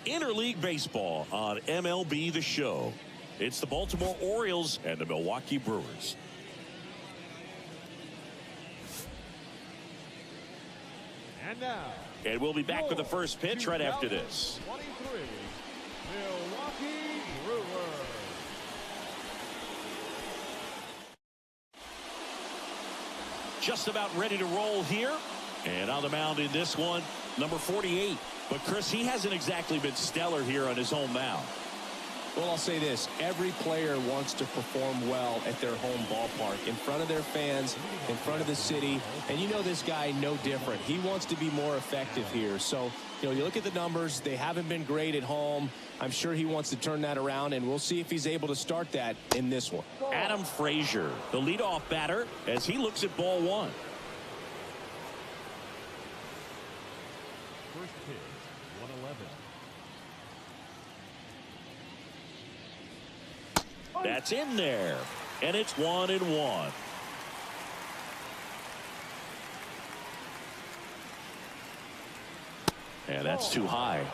Interleague Baseball on MLB The Show. It's the Baltimore Orioles and the Milwaukee Brewers. And we'll be back with the first pitch right after this. 23 Milwaukee Brewers. Just about ready to roll here. And on the mound in this one, number 48. But Chris, he hasn't exactly been stellar here on his home mound. Well, I'll say this. Every player wants to perform well at their home ballpark, in front of their fans, in front of the city. And you know this guy no different. He wants to be more effective here. So, you look at the numbers. They haven't been great at home. I'm sure he wants to turn that around, and we'll see if he's able to start that in this one. Adam Frazier, the leadoff batter, as he looks at ball one. First pitch, 111. That's in there, and it's 1-1. And that's too high.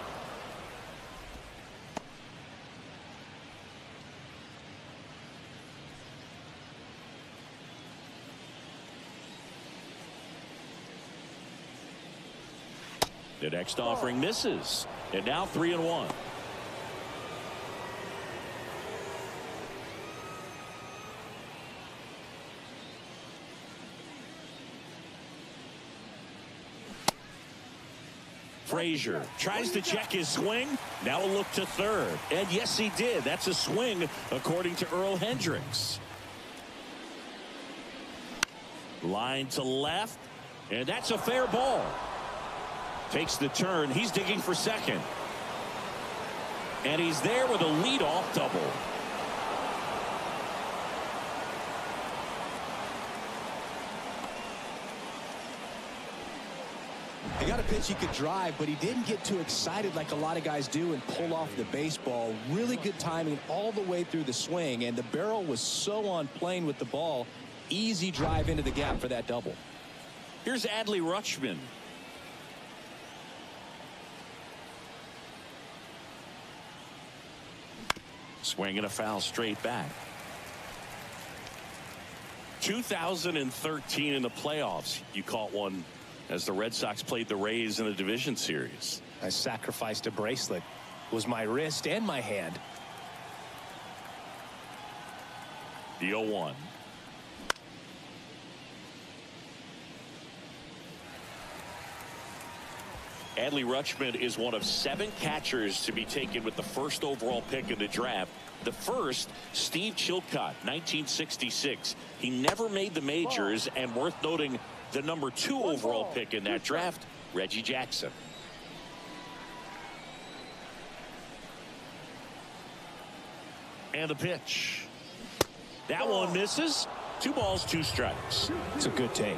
The next offering misses, and now 3-1. Frazier tries to check his swing. Now a look to third. And yes, he did. That's a swing, according to Earl Hendricks. Line to left. And that's a fair ball. Takes the turn. He's digging for second. And he's there with a leadoff double. He got a pitch he could drive, but he didn't get too excited like a lot of guys do and pull off the baseball. Really good timing all the way through the swing, and the barrel was so on plane with the ball. Easy drive into the gap for that double. Here's Adley Rutschman. Swinging a foul straight back. 2013 in the playoffs, you caught one as the Red Sox played the Rays in the division series. I sacrificed a bracelet. It was my wrist and my hand. The 0-1. Adley Rutschman is one of 7 catchers to be taken with the first overall pick in the draft. The first, Steve Chilcott, 1966. He never made the majors, and worth noting, the number 2 overall pick in that draft, Reggie Jackson. And the pitch. That one misses. 2 balls, 2 strikes. It's a good take.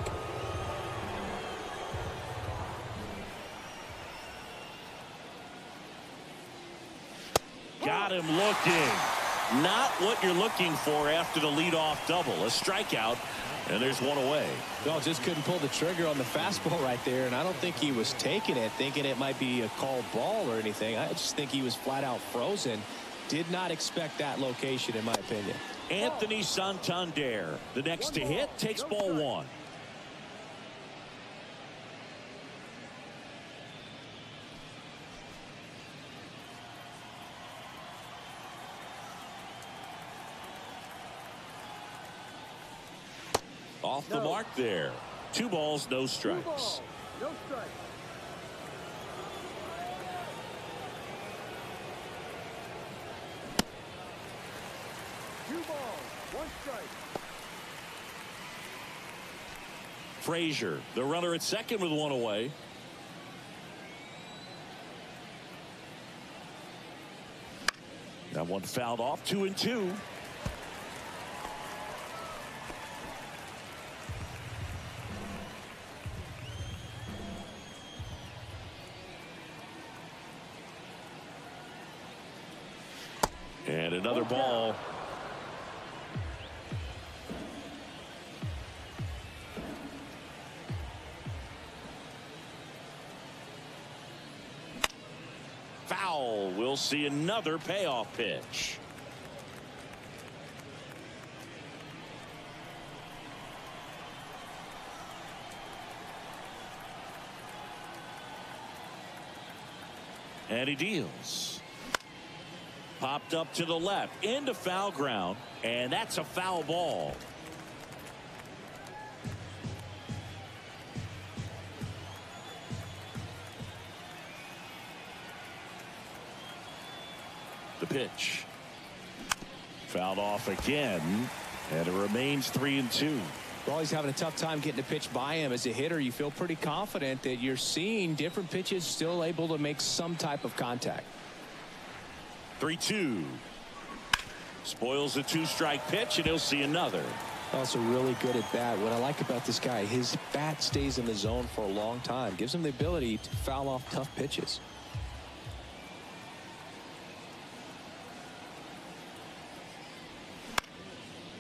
Got him looking. Not what you're looking for after the leadoff double. A strikeout, and there's one away. No, just couldn't pull the trigger on the fastball right there, and I don't think he was taking it, thinking it might be a called ball or anything. I just think he was flat out frozen. Did not expect that location, in my opinion. Anthony Santander, the next to hit, takes ball 1. Off the mark there. 2 balls, no strikes. No strike. Frazier, the runner at second with 1 away. That one fouled off. 2-2. And another ball. foul. We'll see another payoff pitch. And he deals. Popped up to the left into foul ground, and that's a foul ball. The pitch. Fouled off again, and it remains 3-2. Well, he's having a tough time getting a pitch by him. As a hitter, you feel pretty confident that you're seeing different pitches still able to make some type of contact. 3-2. Spoils the 2-strike pitch, and he'll see another. Also really good at bat. What I like about this guy, his bat stays in the zone for a long time. Gives him the ability to foul off tough pitches.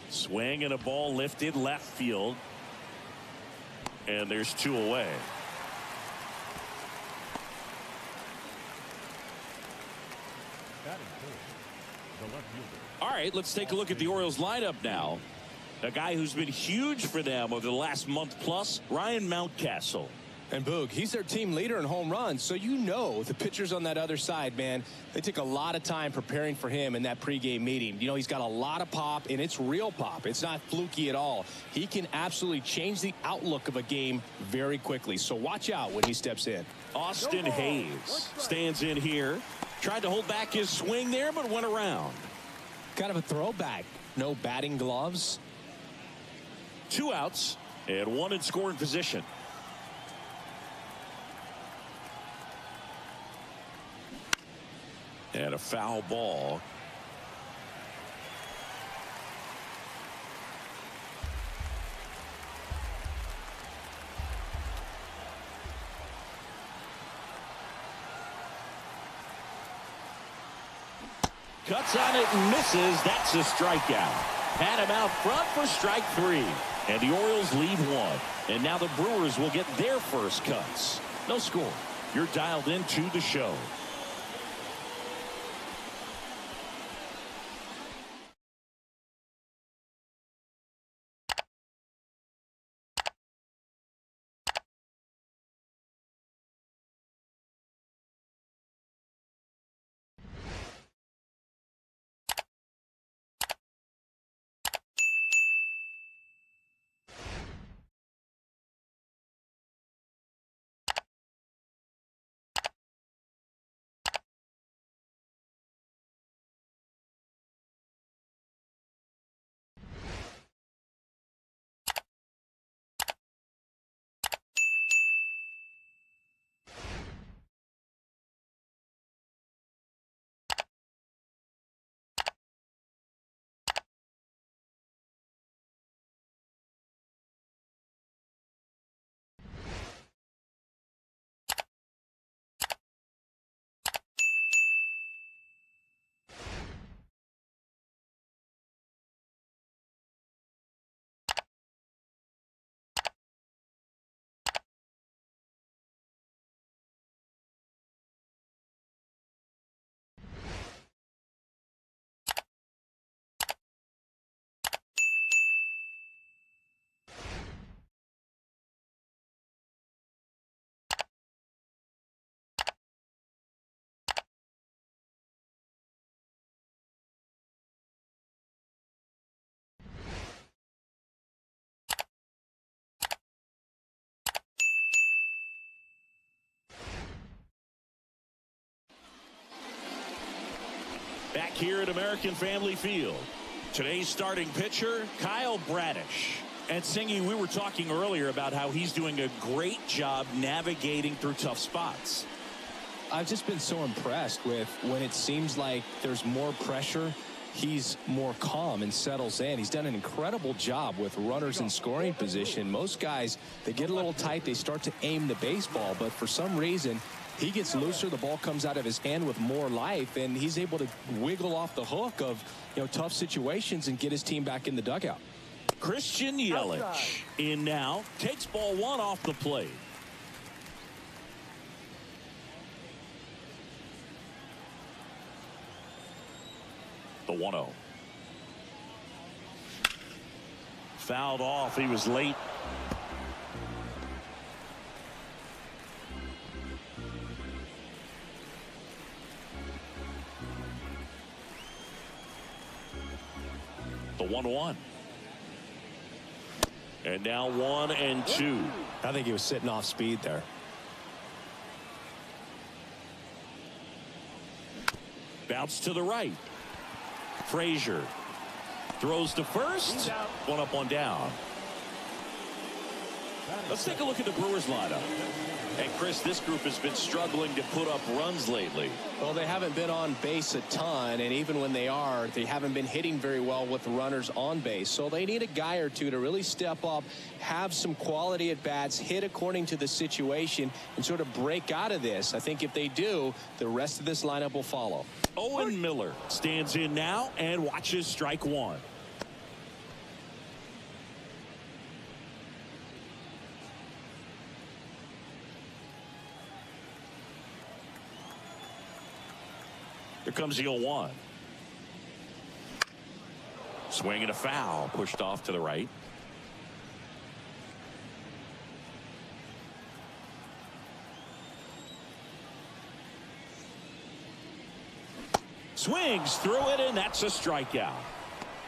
Swing and a ball lifted left field. And there's 2 away. Batting fourth, the left fielder. All right, let's take a look at the Orioles lineup now. A guy who's been huge for them over the last month plus, Ryan Mountcastle. And Boog, he's their team leader in home runs, so you know the pitchers on that other side, man, they took a lot of time preparing for him in that pregame meeting. You know, he's got a lot of pop, and it's real pop. It's not fluky at all. He can absolutely change the outlook of a game very quickly, so watch out when he steps in. Austin Hayes stands in here. Tried to hold back his swing there, but went around. Kind of a throwback. No batting gloves. 2 outs, and 1 in scoring position. And a foul ball. Cuts on it and misses. That's a strikeout. Had him out front for strike 3. And the Orioles lead 1. And now the Brewers will get their first cuts. No score. You're dialed into the show. Back here at American Family Field. Today's starting pitcher, Kyle Bradish. And Singy, we were talking earlier about how he's doing a great job navigating through tough spots. I've just been so impressed with when it seems like there's more pressure, he's more calm and settles in. He's done an incredible job with runners in scoring position. Most guys, they get a little tight, they start to aim the baseball, but for some reason, he gets looser, the ball comes out of his hand with more life, and he's able to wiggle off the hook of, tough situations and get his team back in the dugout. Christian Yelich in now, takes ball 1 off the plate. The 1-0. Fouled off. He was late. The 1-1. And now 1-2. I think he was sitting off speed there. Bounce to the right. Frazier throws to first. One up, one down. Let's take a look at the Brewers lineup. And Chris, this group has been struggling to put up runs lately. Well, they haven't been on base a ton, and even when they are, they haven't been hitting very well with runners on base. So they need a guy or two to really step up, have some quality at bats, hit according to the situation, and sort of break out of this. I think if they do, the rest of this lineup will follow. Owen Miller stands in now and watches strike one. Here comes the 0-1. Swing and a foul, pushed off to the right. Swings through it, and that's a strikeout.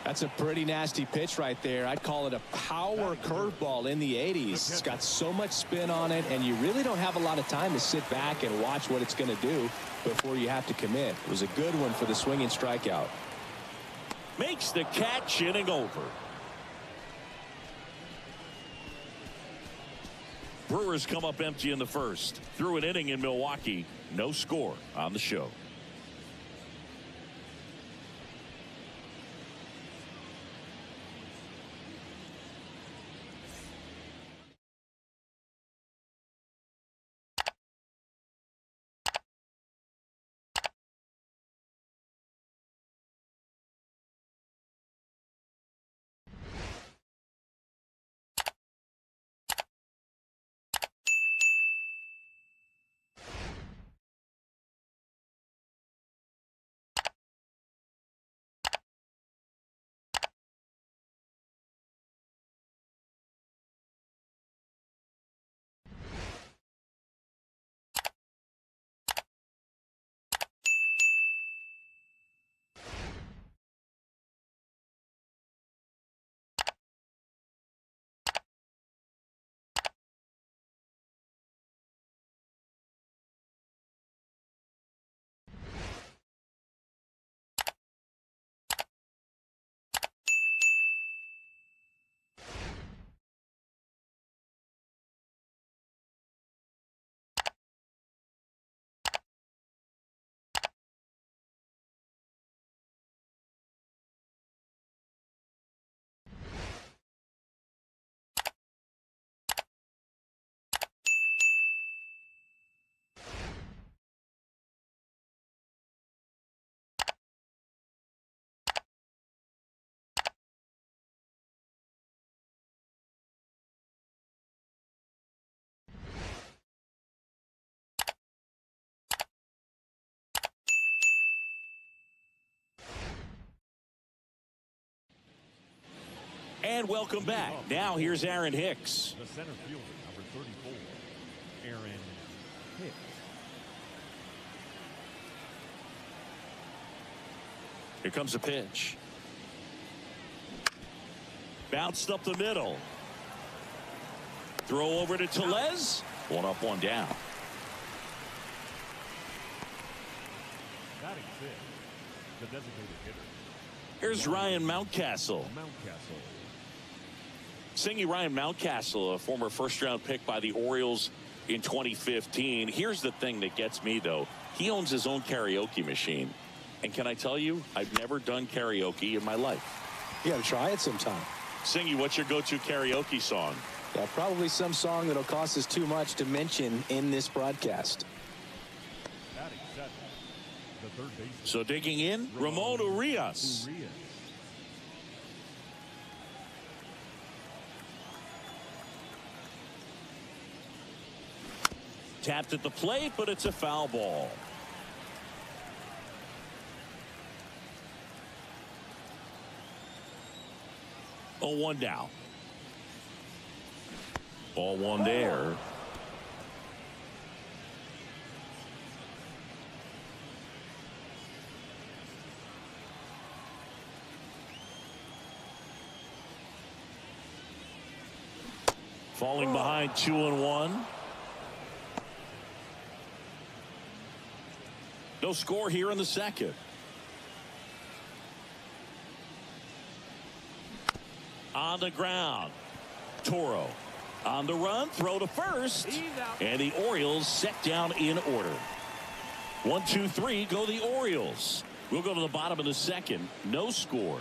That's a pretty nasty pitch right there. I'd call it a power curveball in the 80s. It's got so much spin on it, and you really don't have a lot of time to sit back and watch what it's going to do before you have to commit. It was a good one for the swinging strikeout. Makes the catch, inning over. Brewers come up empty in the first. Through an inning in Milwaukee. No score on the show. And welcome back. Now here's Aaron Hicks. The center fielder, number 34, Aaron Hicks. Here comes a pitch. Bounced up the middle. Throw over to Tellez. One up, one down. Batting fifth, the designated hitter. Here's Ryan Mountcastle. Singing Ryan Mountcastle, a former first-round pick by the Orioles in 2015. Here's the thing that gets me, though. He owns his own karaoke machine. And can I tell you, I've never done karaoke in my life. You got to try it sometime. Singy, what's your go-to karaoke song? Yeah, probably some song that'll cost us too much to mention in this broadcast. Batting seventh, the third baseman. So digging in, Ramon Urias. Tapped at the plate, but it's a foul ball. 0-1 now. Ball one there. Falling behind 2-1. No score here in the second. On the ground. Toro on the run. Throw to first. And the Orioles set down in order. 1, 2, 3. Go the Orioles. We'll go to the bottom of the second. No score.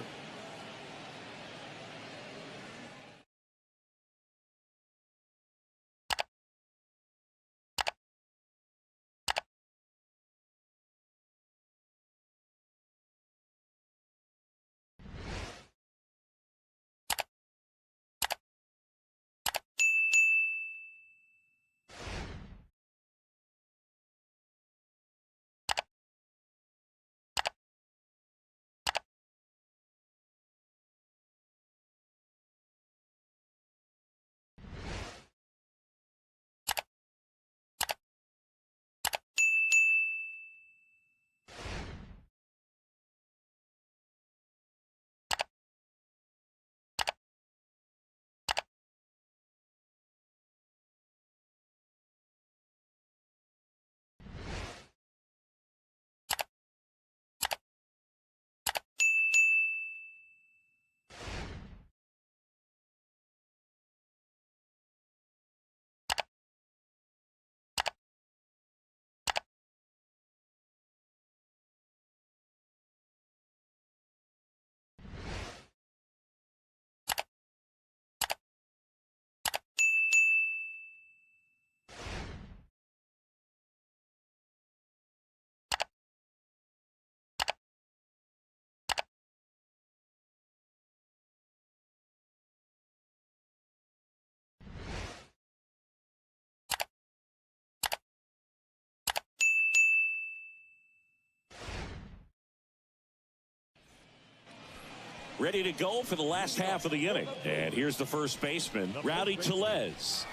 Ready to go for the last half of the inning. And here's the first baseman, Rowdy Tellez.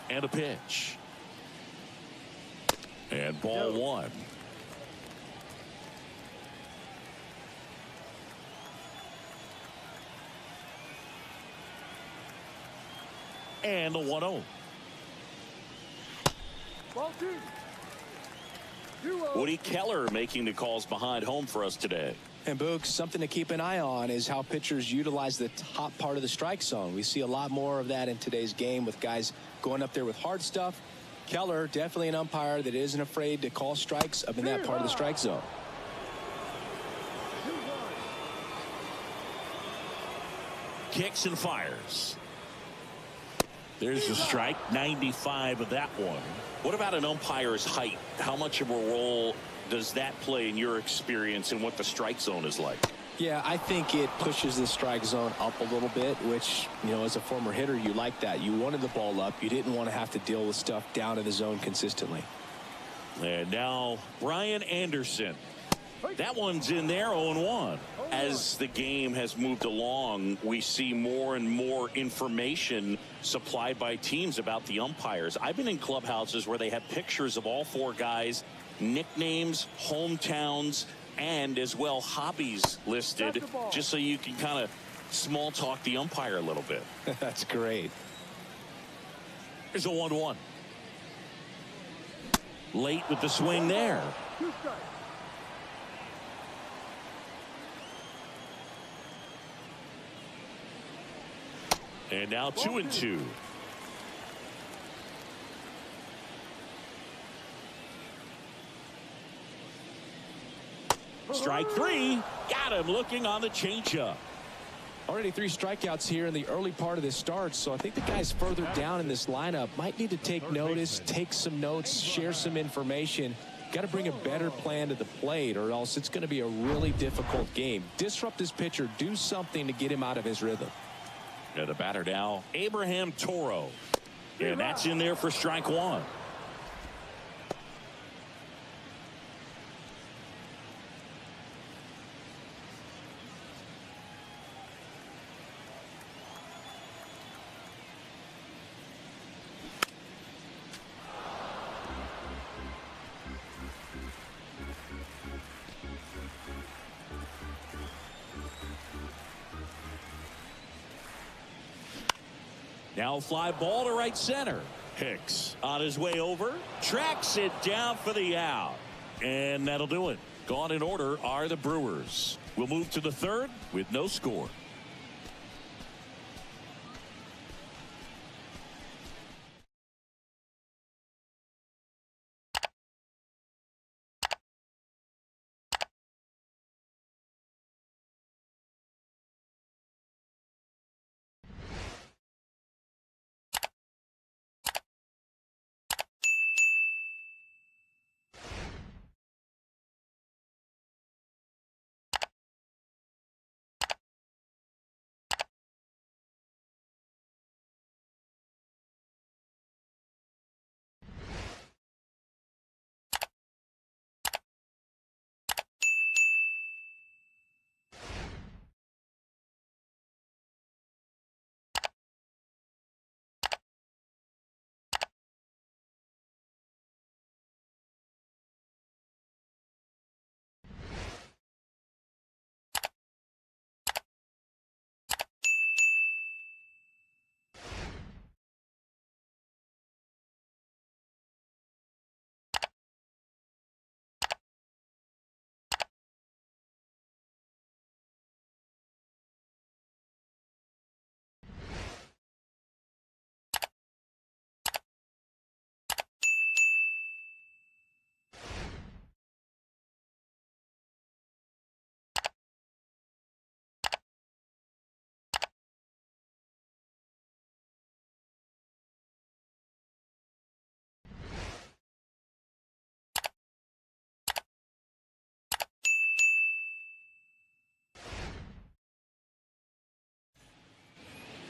And a pitch. And ball one. And the 1-0. Woody Keller making the calls behind home for us today. And Boog, something to keep an eye on is how pitchers utilize the top part of the strike zone. We see a lot more of that in today's game with guys going up there with hard stuff. Keller, definitely an umpire that isn't afraid to call strikes up in that part of the strike zone. Kicks and fires. There's the strike, 95 of that one. What about an umpire's height? How much of a role does that play in your experience and what the strike zone is like? Yeah, I think it pushes the strike zone up a little bit, which, you know, as a former hitter, you like that. You wanted the ball up. You didn't want to have to deal with stuff down in the zone consistently. And now Brian Anderson. That one's in there, 0-1. As the game has moved along, we see more and more information supplied by teams about the umpires. I've been in clubhouses where they have pictures of all four guys, nicknames, hometowns, and as well hobbies listed, just so you can kind of small talk the umpire a little bit. That's great. Here's a 1-1. Late with the swing there. And now 2-2. Strike three. Got him looking on the changeup. Already 3 strikeouts here in the early part of this start, so I think the guys further down in this lineup might need to take notice, take some notes, share some information. Got to bring a better plan to the plate, or else it's going to be a really difficult game. Disrupt this pitcher. Do something to get him out of his rhythm. And the batter now, Abraham Toro. And that's in there for strike one. Now fly ball to right center. Hicks on his way over. Tracks it down for the out. And that'll do it. Gone in order are the Brewers. We'll move to the third with no score.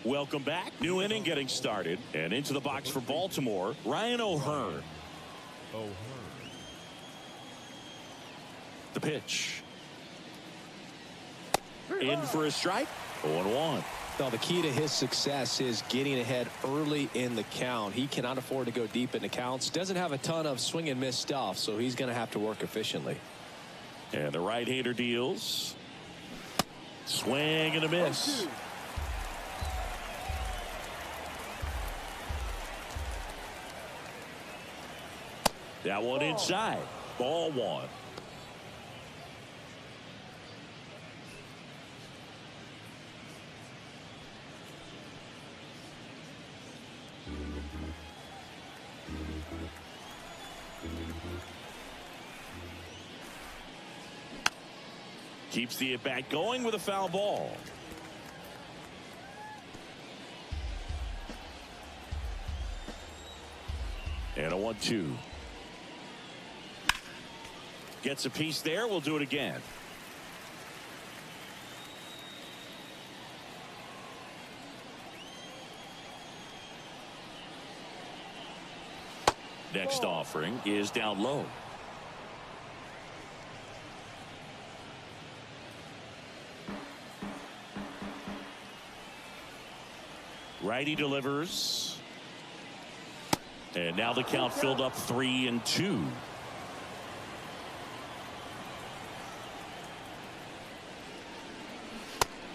Welcome back. New inning getting started. And into the box for Baltimore, Ryan O'Hearn. The pitch. In for a strike. 0-1. Well, the key to his success is getting ahead early in the count. He cannot afford to go deep in the counts. Doesn't have a ton of swing and miss stuff, so he's going to have to work efficiently. And the right-hander deals. Swing and a miss. That one inside. Ball one. Keeps the at-bat going with a foul ball. And a 1-2. Gets a piece there. We'll do it again. Next offering is down low. Righty delivers. And now the count filled up 3-2.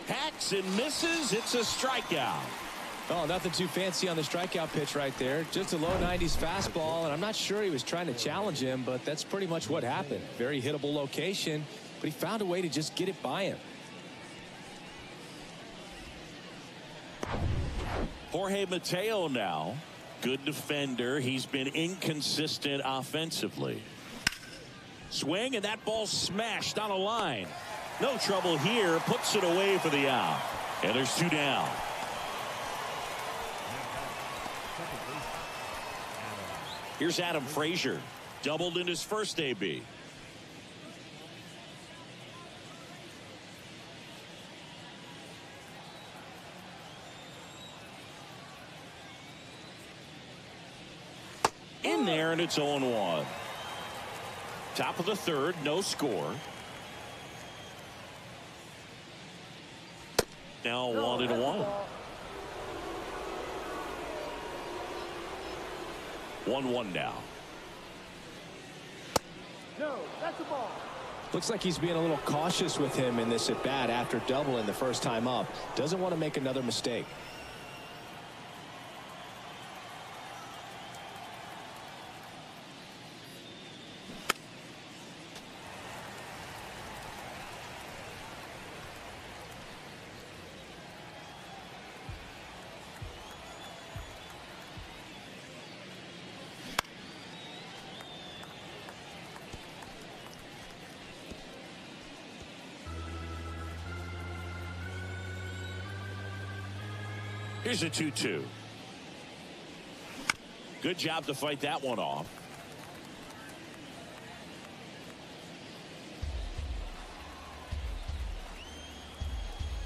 Hacks and misses. It's a strikeout. Oh, nothing too fancy on the strikeout pitch right there. Just a low 90s fastball, and I'm not sure he was trying to challenge him, but that's pretty much what happened. Very hittable location, but he found a way to just get it by him. Jorge Mateo now. Good defender. He's been inconsistent offensively. Swing, and that ball smashed on a line. No trouble here. Puts it away for the out. And there's two down. Here's Adam Frazier. Doubled in his first AB. in there, and it's 0-1. Top of the third, no score. Now 1-1. 1-1 now. No, that's a ball. Looks like he's being a little cautious with him in this at bat after doubling the first time up. Doesn't want to make another mistake. Here's a 2-2. Good job to fight that one off.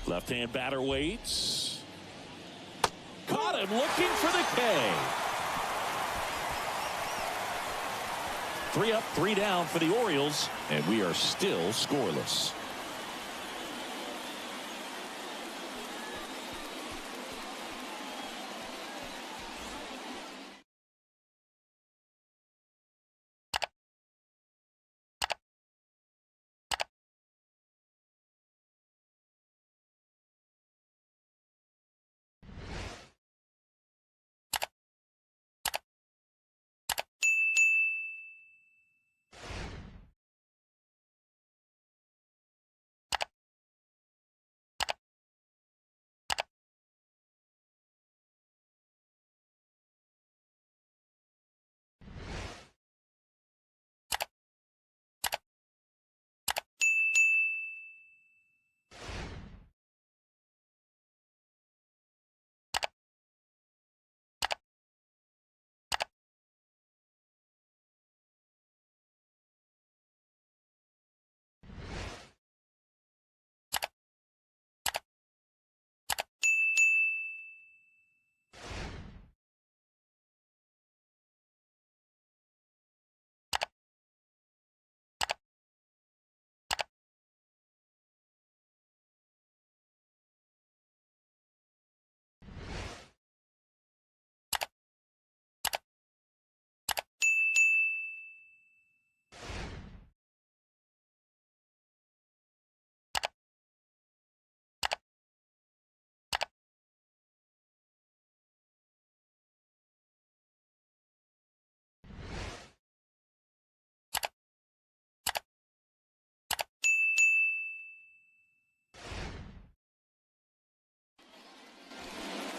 Left-hand batter waits. Caught him looking for the K. 3 up, 3 down for the Orioles, and we are still scoreless.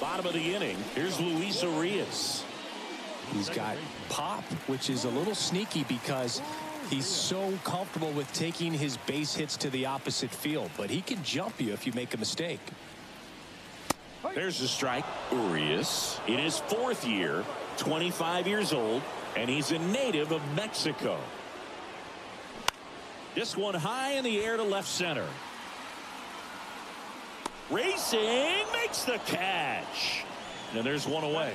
Bottom of the inning. Here's Luis Urias. He's got pop, which is a little sneaky because he's so comfortable with taking his base hits to the opposite field. But he can jump you if you make a mistake. There's the strike. Urias in his 4th year, 25 years old, and he's a native of Mexico. This one high in the air to left center. Racing, makes the catch. And there's one away.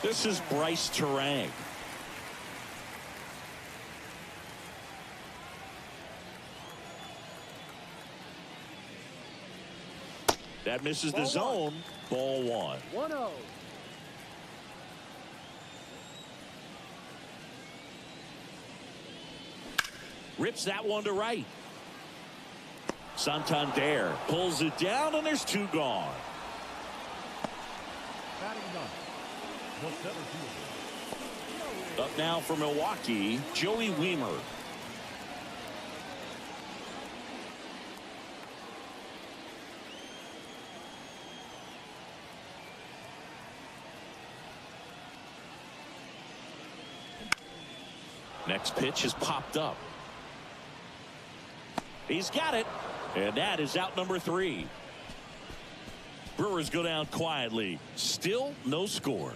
This is Bryce Terang. That misses the zone. Ball 1. 1-0. Rips that one to right. Santander pulls it down, and there's 2 gone. Up now for Milwaukee, Joey Wiemer. Next pitch has popped up. He's got it, and that is out number 3. Brewers go down quietly. Still no score.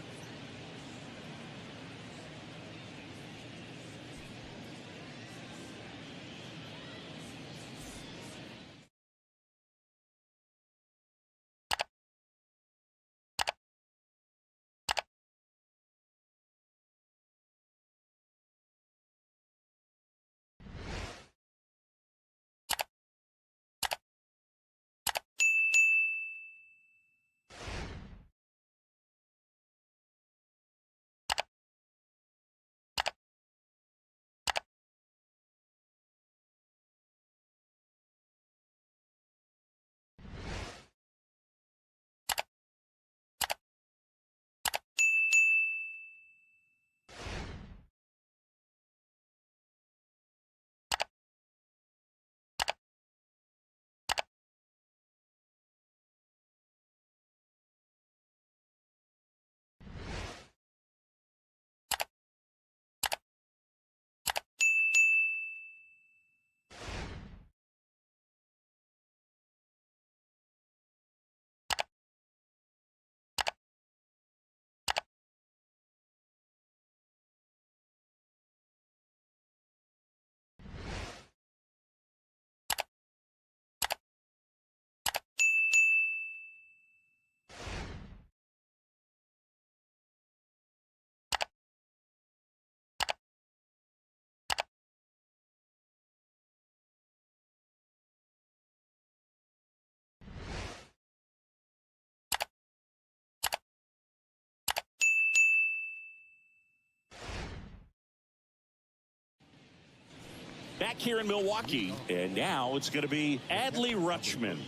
Back here in Milwaukee, and now it's going to be Adley Rutschman.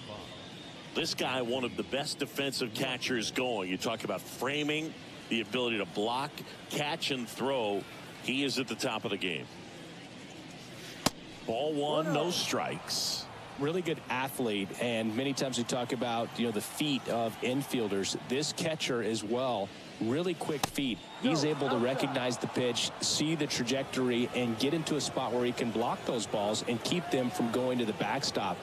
This guy, one of the best defensive catchers going. You talk about framing, the ability to block, catch, and throw. He is at the top of the game. Ball one, no strikes. Really good athlete, and many times we talk about, the feet of infielders. This catcher as well, really quick feet. He's able to recognize the pitch, see the trajectory, and get into a spot where he can block those balls and keep them from going to the backstop.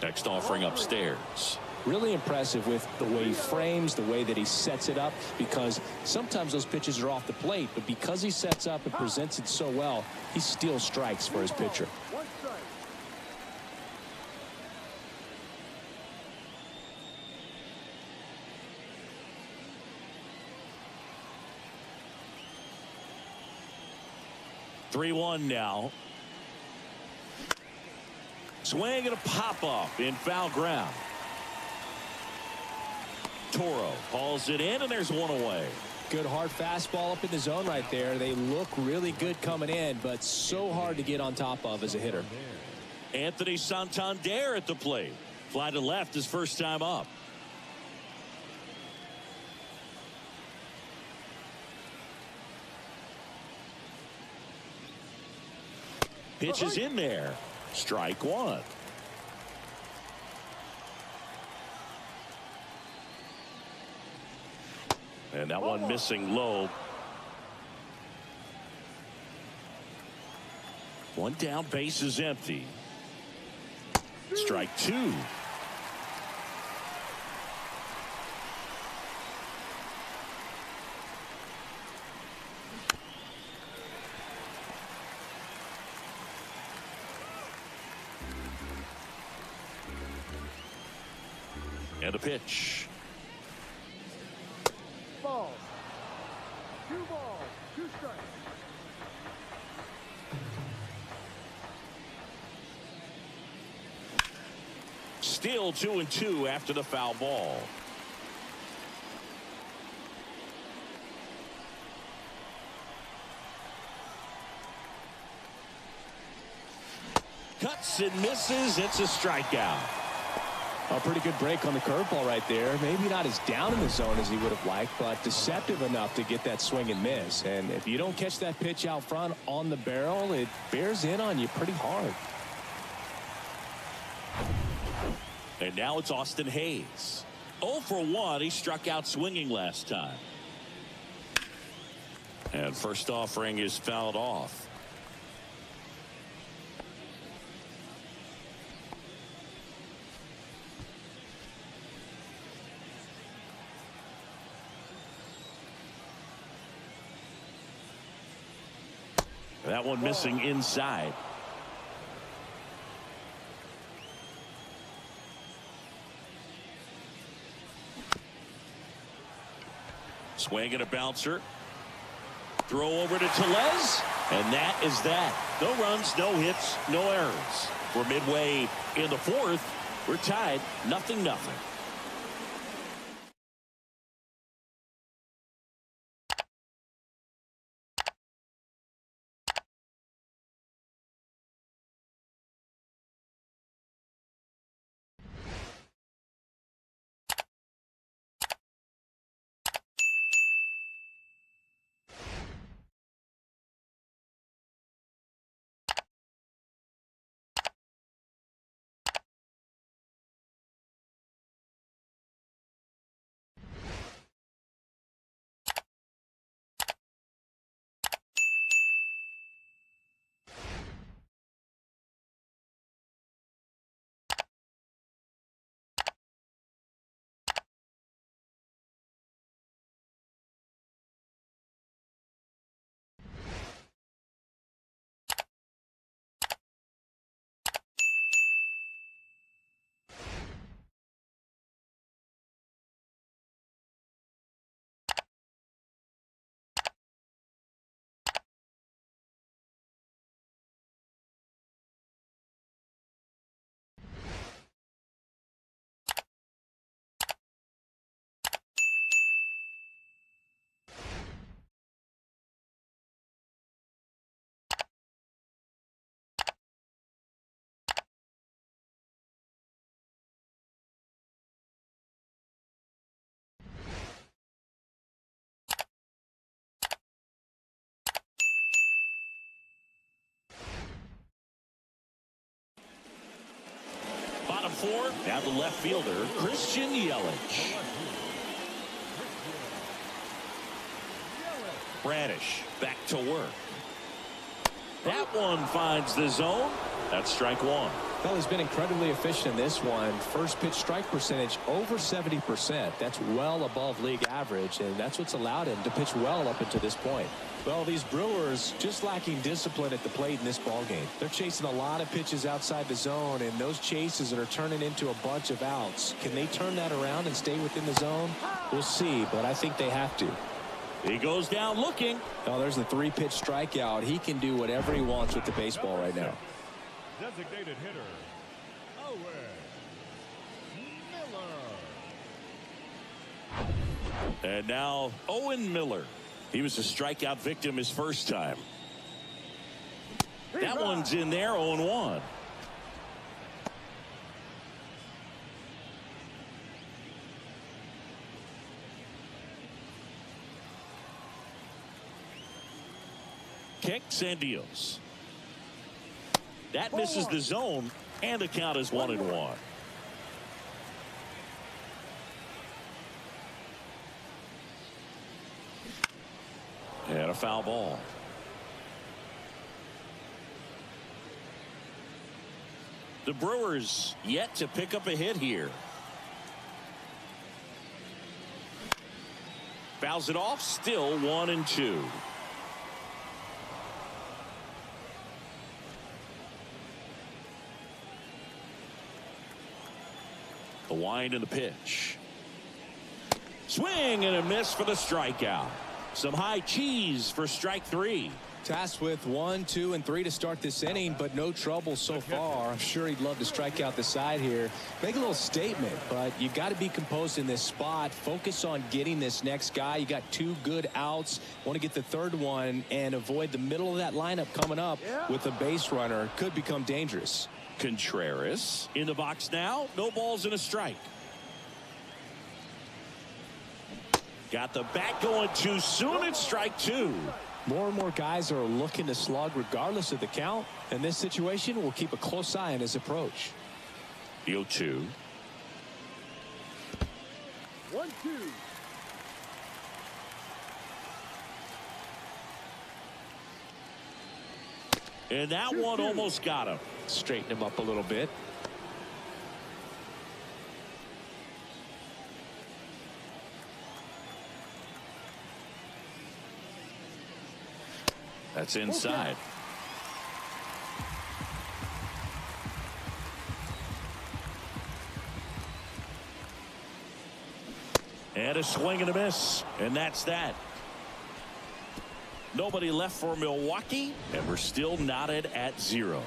Next offering upstairs. Really impressive with the way he frames, the way that he sets it up, because sometimes those pitches are off the plate, but because he sets up and presents it so well, he steals strikes for his pitcher. 3-1 now. Swing and a pop-up in foul ground. Toro hauls it in, and there's one away. Good hard fastball up in the zone right there. They look really good coming in, but so hard to get on top of as a hitter. Anthony Santander at the plate. Fly to left his first time up. Pitch is in there. Strike one. And that one missing low. One down, base is empty. Strike two. And a pitch. Ball. 2 balls, 2 strikes. Still 2-2 after the foul ball. Cuts and misses. It's a strikeout. A pretty good break on the curveball right there. Maybe not as down in the zone as he would have liked, but deceptive enough to get that swing and miss. And if you don't catch that pitch out front on the barrel, it bears in on you pretty hard. And now it's Austin Hayes. 0 for 1. He struck out swinging last time. And first offering is fouled off. That one missing inside. Swing and a bouncer. Throw over to Tellez. And that is that. No runs, no hits, no errors. We're midway in the 4th. We're tied 0-0. for. Now the left fielder, Christian Yelich. Bradish back to work. That one finds the zone. That's strike one. Well, he's been incredibly efficient in this one. First pitch strike percentage over 70%. That's well above league average, and that's what's allowed him to pitch well up until this point. Well, these Brewers just lacking discipline at the plate in this ballgame. They're chasing a lot of pitches outside the zone, and those chases are turning into a bunch of outs. Can they turn that around and stay within the zone? We'll see, but I think they have to. He goes down looking. Oh, there's the 3-pitch strikeout. He can do whatever he wants with the baseball right now. Designated hitter, Owen Miller. And now Owen Miller. He was a strikeout victim his first time. That one's in there, 0-1. Kicks and deals. That misses the zone, and the count is 1-1. And a foul ball. The Brewers yet to pick up a hit here. Fouls it off, still 1-2. The wind and the pitch. Swing and a miss for the strikeout. Some high cheese for strike three. Tasked with 1, 2, and 3 to start this inning, but no trouble so far. I'm sure he'd love to strike out the side here. Make a little statement, but you got to be composed in this spot. Focus on getting this next guy. You got 2 good outs. Want to get the third one and avoid the middle of that lineup coming up with a base runner. Could become dangerous. Contreras in the box now. No balls and a strike. Got the bat going too soon. It's strike 2. More and more guys are looking to slug regardless of the count. In this situation, we'll keep a close eye on his approach. 0-2. 1-2. And that one almost got him. Straighten him up a little bit. That's inside. And a swing and a miss. And that's that. Nobody left for Milwaukee, and we're still knotted at 0.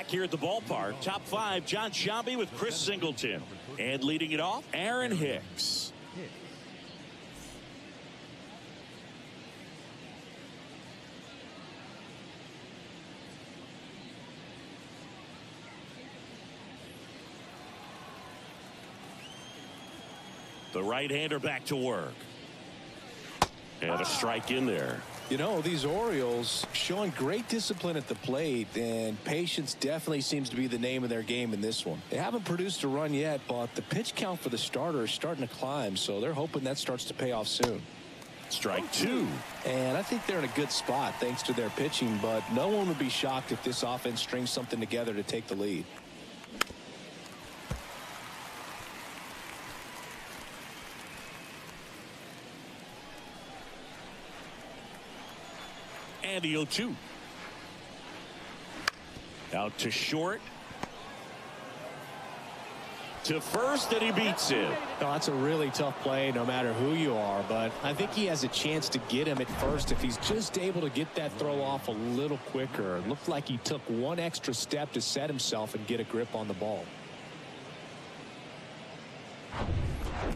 back here at the ballpark. Top 5, John Sciambi with Chris Singleton. And leading it off, Aaron Hicks. The right-hander back to work. And a strike in there. You know, these Orioles showing great discipline at the plate, and patience definitely seems to be the name of their game in this one. They haven't produced a run yet, but the pitch count for the starter is starting to climb, so they're hoping that starts to pay off soon. Strike 2. And I think they're in a good spot thanks to their pitching, but no one would be shocked if this offense strings something together to take the lead. And the 0-2. Out to short. To first, and he beats it. No, that's a really tough play no matter who you are, but I think he has a chance to get him at first if he's just able to get that throw off a little quicker. It looked like he took one extra step to set himself and get a grip on the ball.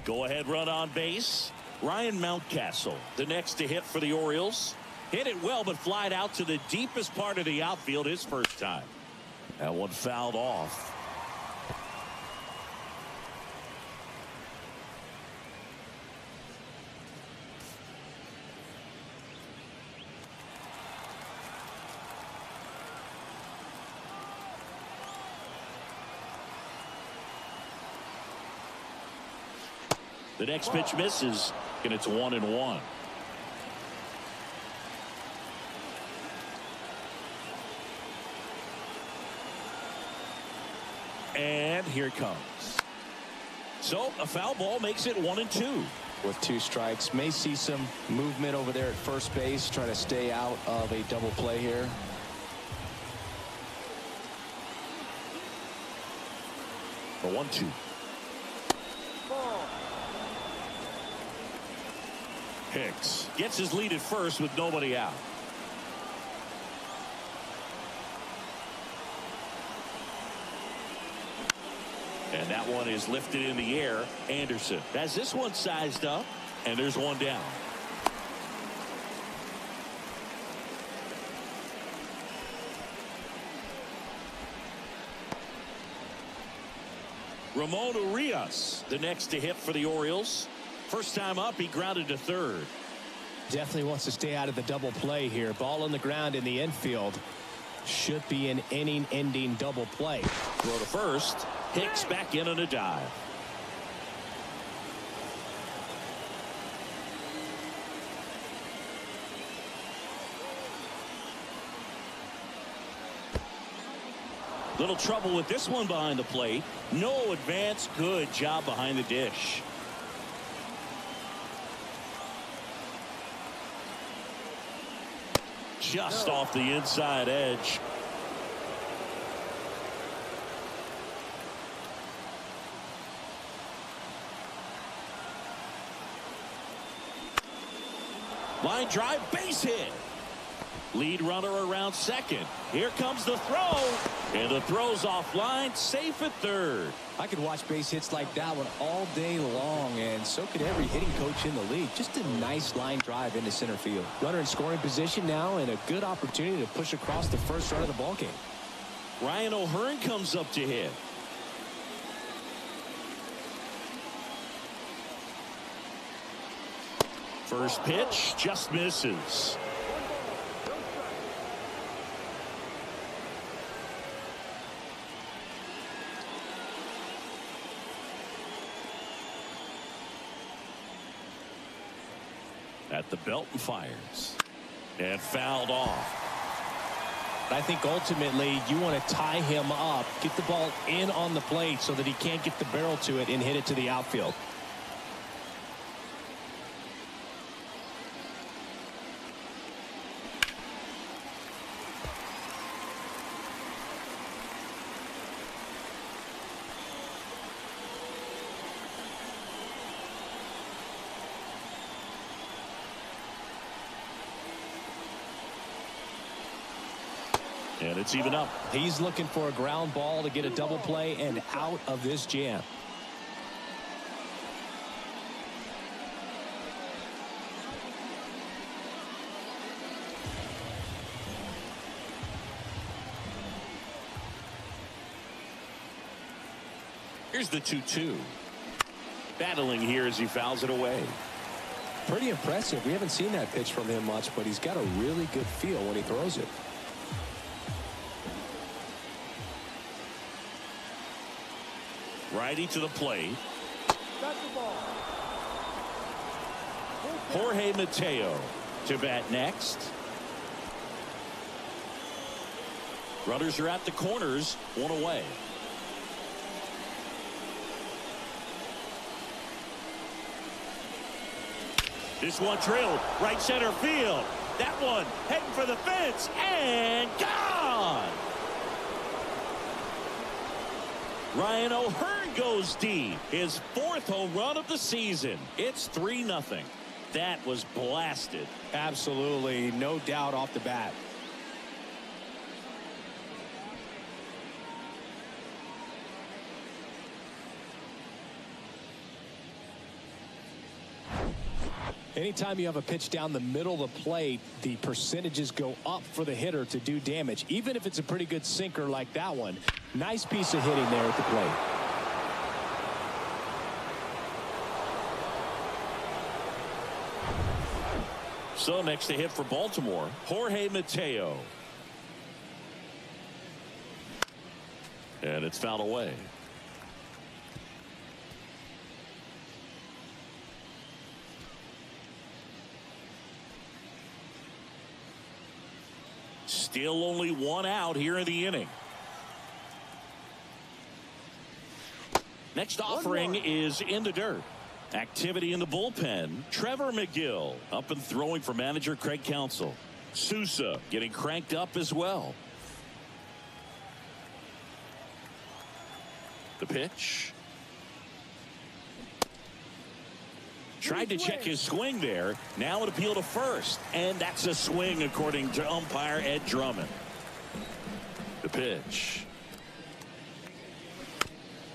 Go ahead run on base. Ryan Mountcastle, the next to hit for the Orioles. Hit it well, but flied out to the deepest part of the outfield his first time. That one fouled off. The next pitch misses, and it's 1-1. And here it comes. So a foul ball makes it 1-2. With 2 strikes, may see some movement over there at first base, trying to stay out of a double play here. The 1-2. Hicks gets his lead at first with nobody out. And that one is lifted in the air. Anderson has this one sized up, and there's one down. Ramon Urias, the next to hit for the Orioles. First time up, he grounded to third. Definitely wants to stay out of the double play here. Ball on the ground in the infield. Should be an inning-ending double play. Throw to first. Hicks back in on a dive. Little trouble with this one behind the plate. No advance. Good job behind the dish. Just off the inside edge. Line drive, base hit. Lead runner around second. Here comes the throw. And the throw's offline, safe at third. I could watch base hits like that one all day long, and so could every hitting coach in the league. Just a nice line drive into center field. Runner in scoring position now, and a good opportunity to push across the first run of the ball game. Ryan O'Hearn comes up to hit. First pitch just misses. At the belt and fires. And fouled off. I think ultimately you want to tie him up, get the ball in on the plate so that he can't get the barrel to it and hit it to the outfield. And it's even up. He's looking for a ground ball to get a double play and out of this jam. Here's the 2-2. Battling here as he fouls it away. Pretty impressive. We haven't seen that pitch from him much, but he's got a really good feel when he throws it. Righty to the plate. Got the ball. Jorge Mateo to bat next. Runners are at the corners, one away. This one drilled right center field. That one heading for the fence and gone. Ryan O'Hearn goes deep. His 4th home run of the season. It's 3-0. That was blasted. Absolutely, no doubt off the bat. Anytime you have a pitch down the middle of the plate, the percentages go up for the hitter to do damage, even if it's a pretty good sinker like that one. Nice piece of hitting there at the plate. So next to hit for Baltimore, Jorge Mateo. And it's fouled away. Still only one out here in the inning. Next offering is in the dirt. Activity in the bullpen. Trevor McGill up and throwing for manager Craig Counsell. Sousa getting cranked up as well. The pitch. Tried to check his swing there. Now an appeal to first. And that's a swing according to umpire Ed Drummond. The pitch.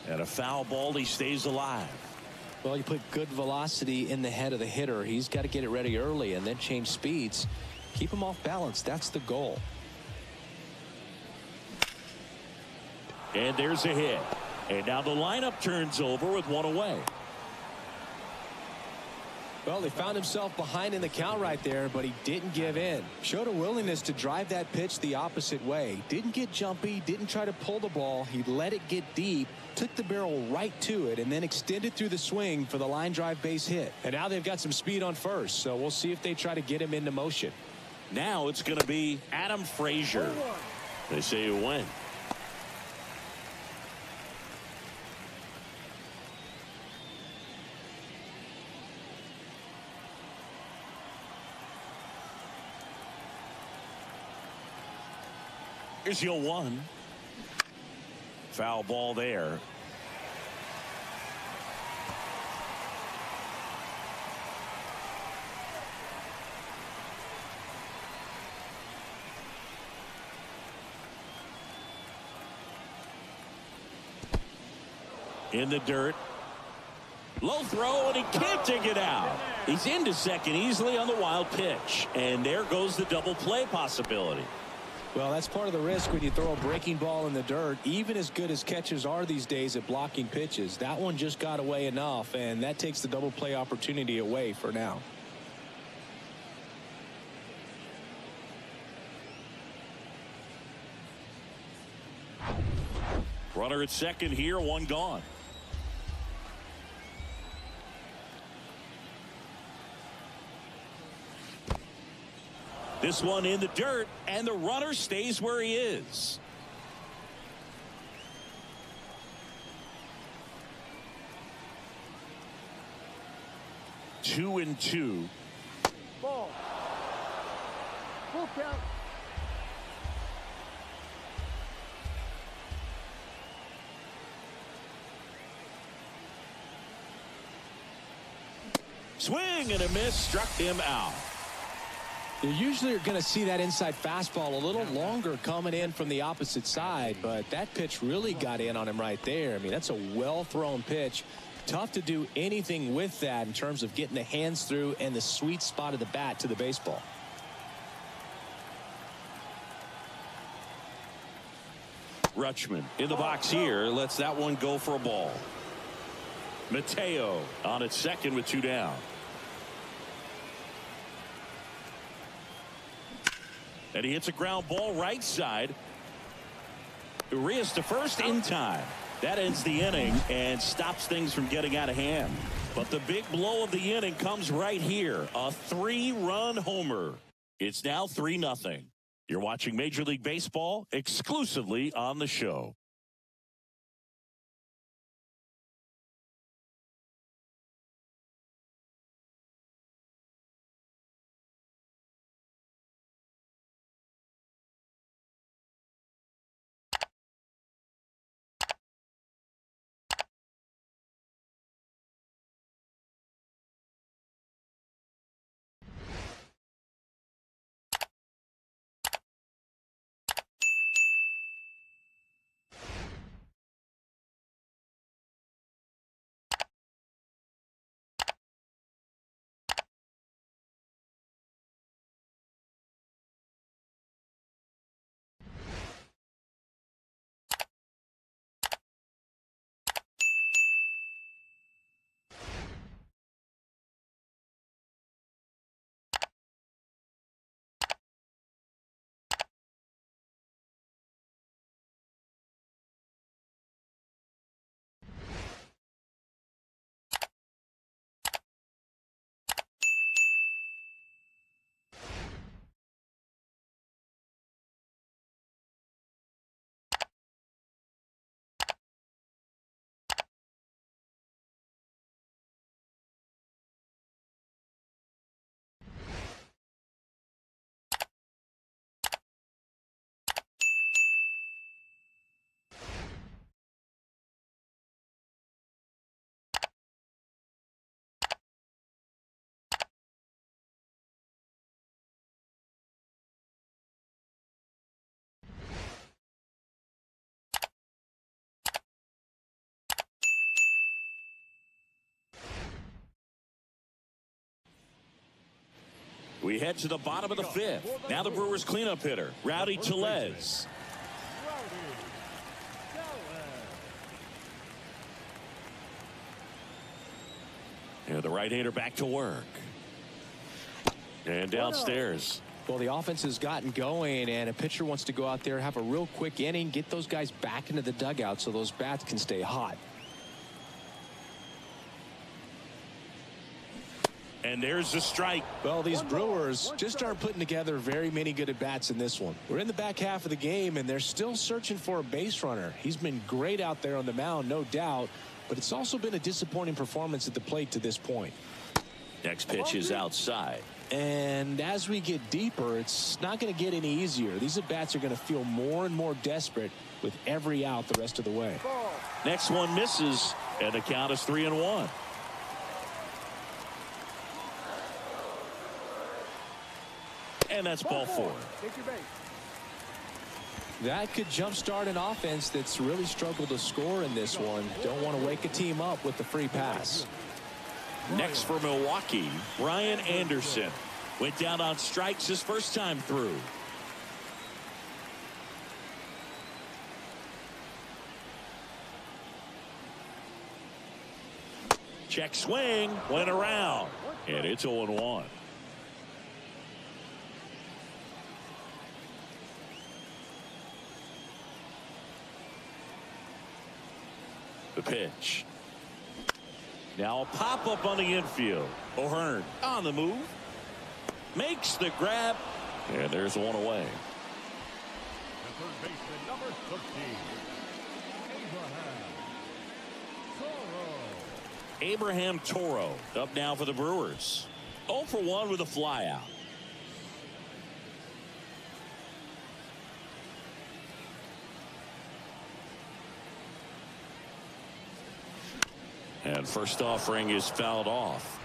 And a foul ball. He stays alive. Well, you put good velocity in the head of the hitter. He's got to get it ready early and then change speeds. Keep him off balance. That's the goal. And there's a hit. And now the lineup turns over with one away. Well, he found himself behind in the count right there, but he didn't give in. Showed a willingness to drive that pitch the opposite way. Didn't get jumpy, didn't try to pull the ball. He let it get deep, took the barrel right to it, and then extended through the swing for the line drive base hit. And now they've got some speed on first, so we'll see if they try to get him into motion. Now it's going to be Adam Frazier. They say when. Here's your 1. Foul ball there. In the dirt. Low throw, and he can't dig it out. He's into second easily on the wild pitch. And there goes the double play possibility. Well, that's part of the risk when you throw a breaking ball in the dirt. Even as good as catchers are these days at blocking pitches, that one just got away enough, and that takes the double play opportunity away for now. Runner at second here, one gone. This one in the dirt, and the runner stays where he is. Two and two. Ball. Full count. Swing and a miss, struck him out. You usually are going to see that inside fastball a little longer coming in from the opposite side, but that pitch really got in on him right there. I mean, that's a well-thrown pitch. Tough to do anything with that in terms of getting the hands through and the sweet spot of the bat to the baseball. Rutschman in the box here, lets that one go for a ball. Mateo on at second with 2 down. And he hits a ground ball right side. Urias to first in time. That ends the inning and stops things from getting out of hand. But the big blow of the inning comes right here. A 3-run homer. It's now 3-0. You're watching Major League Baseball exclusively on the show. We head to the bottom of the 5th. Now the Brewers cleanup hitter, Rowdy Tellez. And the right-hander back to work. And downstairs. Well, the offense has gotten going, and a pitcher wants to go out there, have a real quick inning, get those guys back into the dugout so those bats can stay hot. And there's the strike. Well, these Brewers just aren't putting together very many good at-bats in this one. We're in the back half of the game, and they're still searching for a base runner. He's been great out there on the mound, no doubt, but it's also been a disappointing performance at the plate to this point. Next pitch is outside. And as we get deeper, it's not going to get any easier. These at-bats are going to feel more and more desperate with every out the rest of the way. Next one misses, and the count is 3-1. And that's ball 4. That could jumpstart an offense that's really struggled to score in this one. Don't want to wake a team up with the free pass. Next for Milwaukee, Brian Anderson. Went down on strikes his first time through. Check swing, went around, and it's 0-1. The pitch. Now a pop-up on the infield. O'Hearn on the move. Makes the grab. And there's one away. The third baseman, number 13, Abraham Toro up now for the Brewers. 0 for 1 with a flyout. And first offering is fouled off.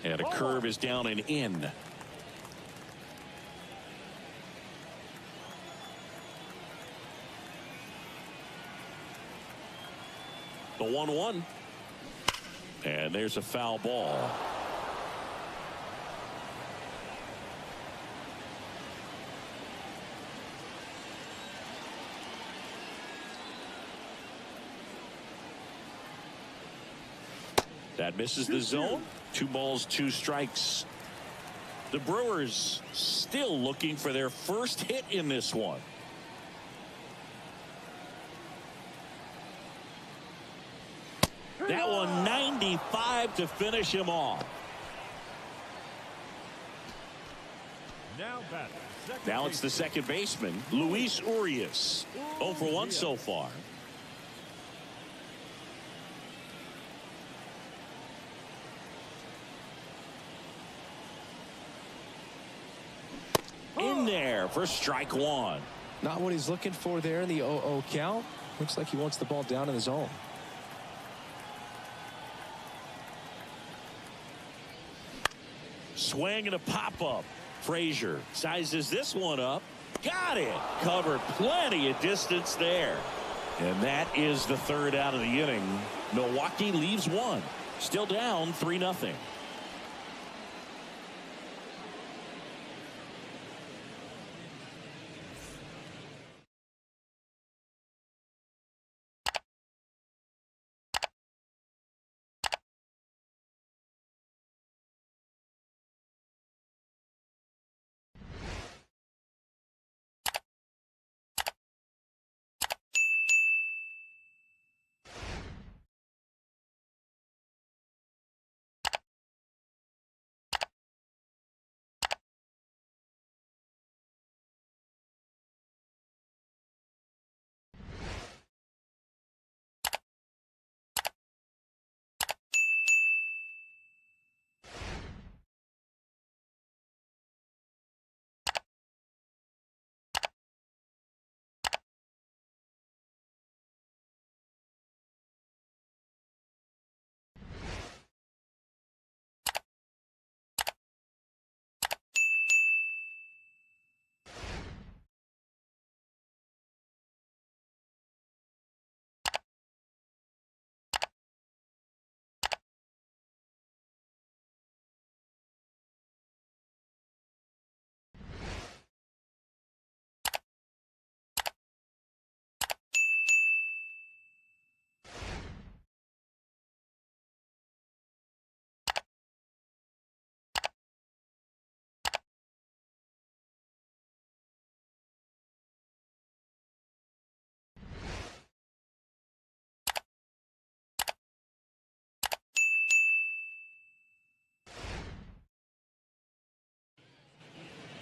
And a curve is down and in. The 1-1. And there's a foul ball. That misses the zone. 2 balls, 2 strikes. The Brewers still looking for their first hit in this one. That one 95 to finish him off. Now it's the second baseman, Luis Urias. 0 for 1 so far. In there for strike 1. Not what he's looking for there in the 0-0 count. Looks like he wants the ball down in the zone. Swing and a pop-up. Frazier sizes this one up. Got it. Covered plenty of distance there. And that is the 3rd out of the inning. Milwaukee leaves 1. Still down 3-0.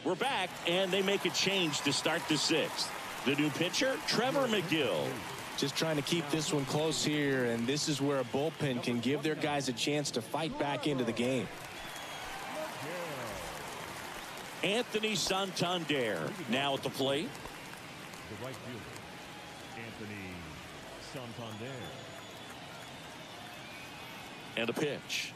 We're back, and they make a change to start the 6th. The new pitcher, Trevor McGill. Just trying to keep this one close here, and this is where a bullpen can give their guys a chance to fight back into the game. Anthony Santander now at the plate. The right fielder, Anthony Santander. And a pitch.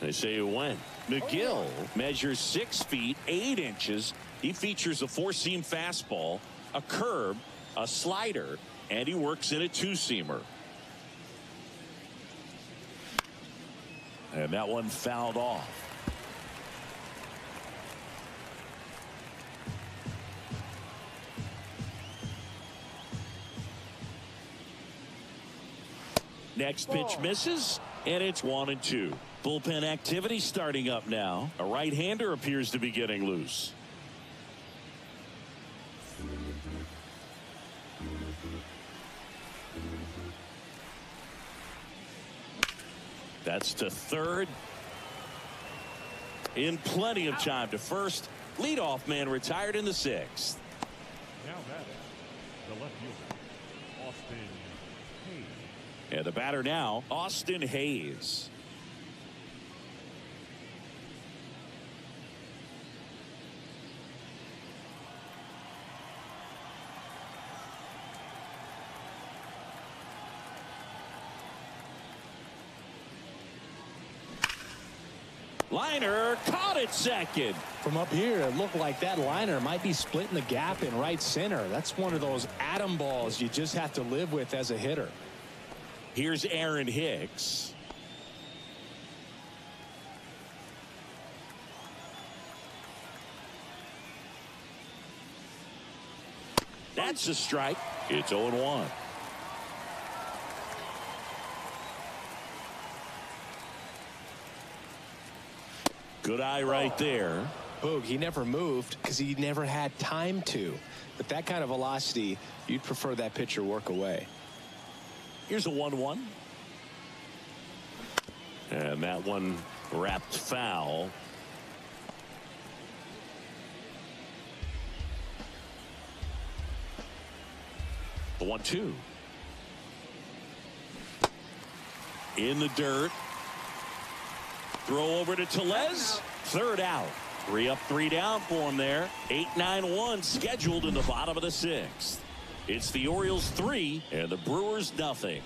They say it went. McGill measures 6 feet 8 inches. He features a 4-seam fastball, a curve, a slider, and he works in a 2-seamer. And that one fouled off. Next pitch misses, and it's 1-2. Bullpen activity starting up now. A right-hander appears to be getting loose. That's to third. In plenty of time to first. Leadoff man retired in the 6th. Now batting, the left fielder, Austin Hayes. And the batter now, Austin Hayes. Liner caught at second. From up here, it looked like that liner might be splitting the gap in right center. That's one of those atom balls you just have to live with as a hitter. Here's Aaron Hicks. That's a strike. It's 0-1. Good eye right there. Boog, he never moved because he never had time to. With that kind of velocity, you'd prefer that pitcher work away. Here's a 1-1. And that one wrapped foul. The 1-2. In the dirt. Throw over to Tellez. Third out. 3 up, 3 down for him there. 8-9-1 scheduled in the bottom of the 6th. It's the Orioles 3 and the Brewers nothing.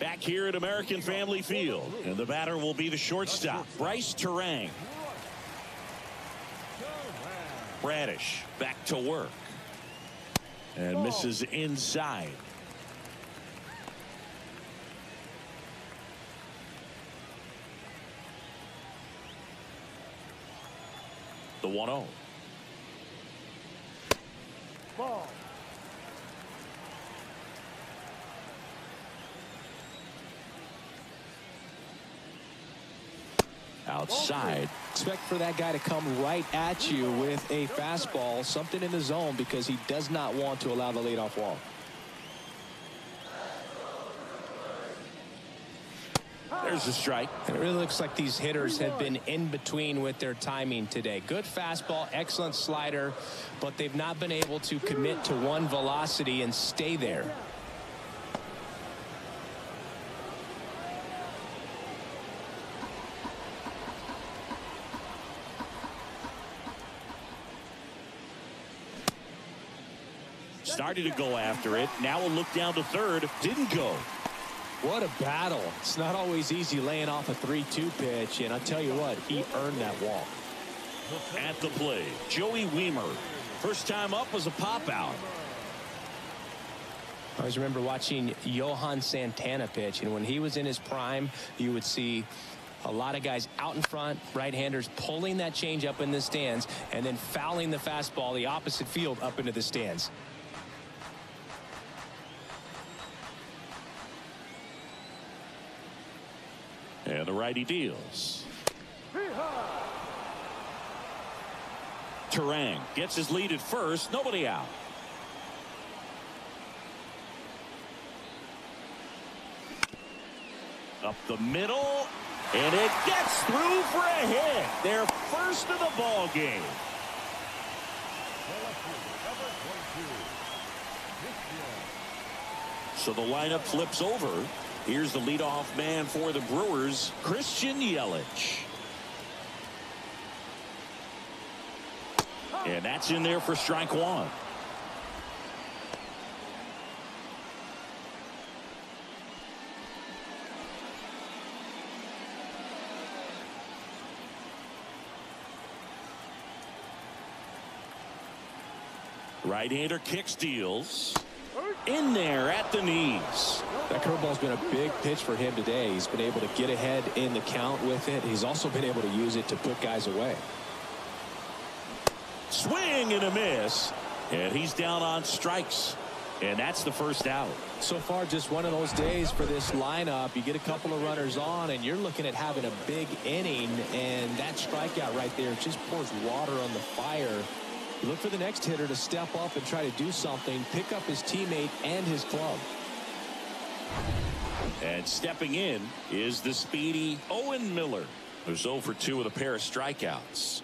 Back here at American Family Field, and the batter will be the shortstop, Bryce Turang. Bradish back to work. And misses inside. The 1-0. Ball. Outside. Expect for that guy to come right at you with a fastball, something in the zone, because he does not want to allow the leadoff walk. There's a strike. And it really looks like these hitters have been in between with their timing today. Good fastball, excellent slider, but they've not been able to commit to one velocity and stay there. Started to go after it. Now a look down to third. Didn't go. What a battle. It's not always easy laying off a 3-2 pitch, and I'll tell you what, he earned that walk. At the plate, Joey Wiemer. First time up was a pop out. I always remember watching Johan Santana pitch, and when he was in his prime, you would see a lot of guys out in front, right-handers pulling that change up in the stands and then fouling the fastball the opposite field up into the stands. And the righty deals. Turang gets his lead at first. Nobody out. Up the middle, and it gets through for a hit. Their first of the ball game. So the lineup flips over. Here's the leadoff man for the Brewers, Christian Yelich. And that's in there for strike one. Right-hander kicks, deals. In there at the knees. That curveball's been a big pitch for him today. He's been able to get ahead in the count with it. He's also been able to use it to put guys away. Swing and a miss. And he's down on strikes. And that's the first out. So far, just one of those days for this lineup. You get a couple of runners on, and you're looking at having a big inning. And that strikeout right there just pours water on the fire. You look for the next hitter to step up and try to do something, pick up his teammate and his club. And stepping in is the speedy Owen Miller, who's 0 for 2 with a pair of strikeouts.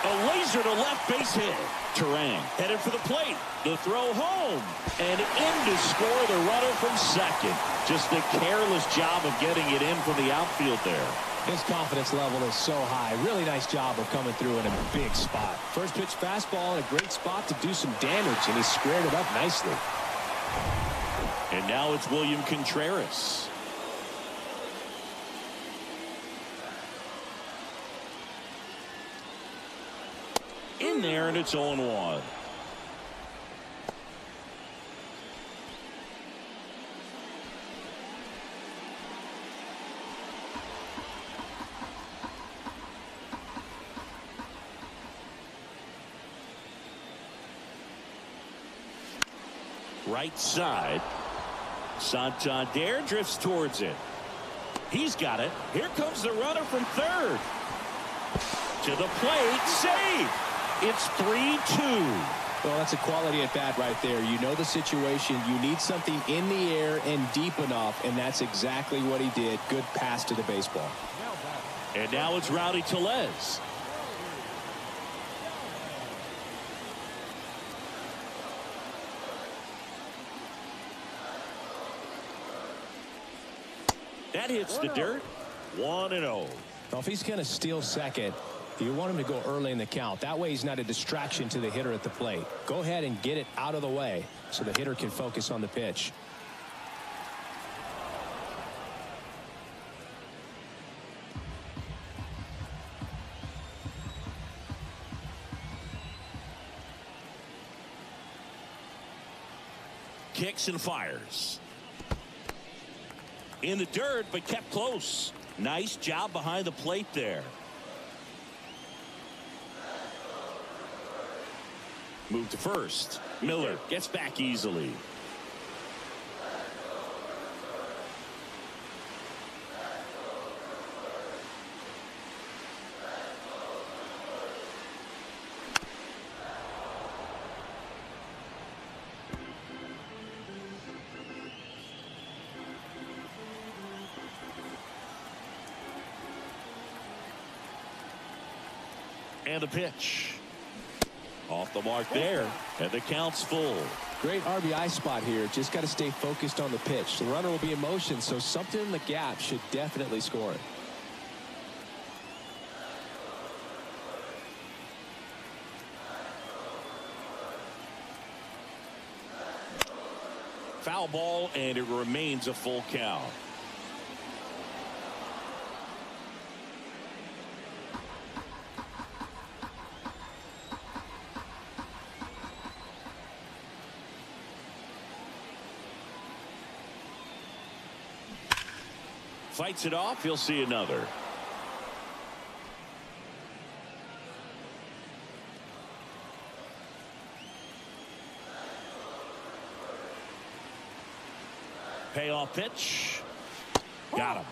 A laser to left base hit. Terang headed for the plate. The throw home. And in to score the runner from second. Just a careless job of getting it in from the outfield there. His confidence level is so high. Really nice job of coming through in a big spot. First pitch fastball in a great spot to do some damage, and he squared it up nicely. And now it's William Contreras. In there, and it's 0-1. Right side. Santander drifts towards it. He's got it. Here comes the runner from third. To the plate. Save. It's 3-2. Well, that's a quality at bat right there. You know the situation. You need something in the air and deep enough, and that's exactly what he did. Good pass to the baseball. And now it's Rowdy Tellez. That hits the dirt. 1-0. Now, if he's going to steal second, you want him to go early in the count. That way he's not a distraction to the hitter at the plate. Go ahead and get it out of the way so the hitter can focus on the pitch. Kicks and fires. In the dirt, but kept close. Nice job behind the plate there. Move to first. Miller gets back easily. And a pitch. Off the mark there, and the count's full. Great RBI spot here. Just got to stay focused on the pitch. The runner will be in motion, so something in the gap should definitely score it. Foul ball, and it remains a full count. Fights it off. He'll see another. Payoff pitch. Got him.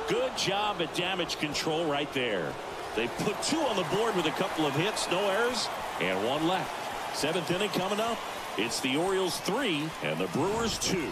Good job at damage control right there. They put 2 on the board with a couple of hits, no errors, and 1 left. 7th inning coming up. It's the Orioles 3 and the Brewers 2.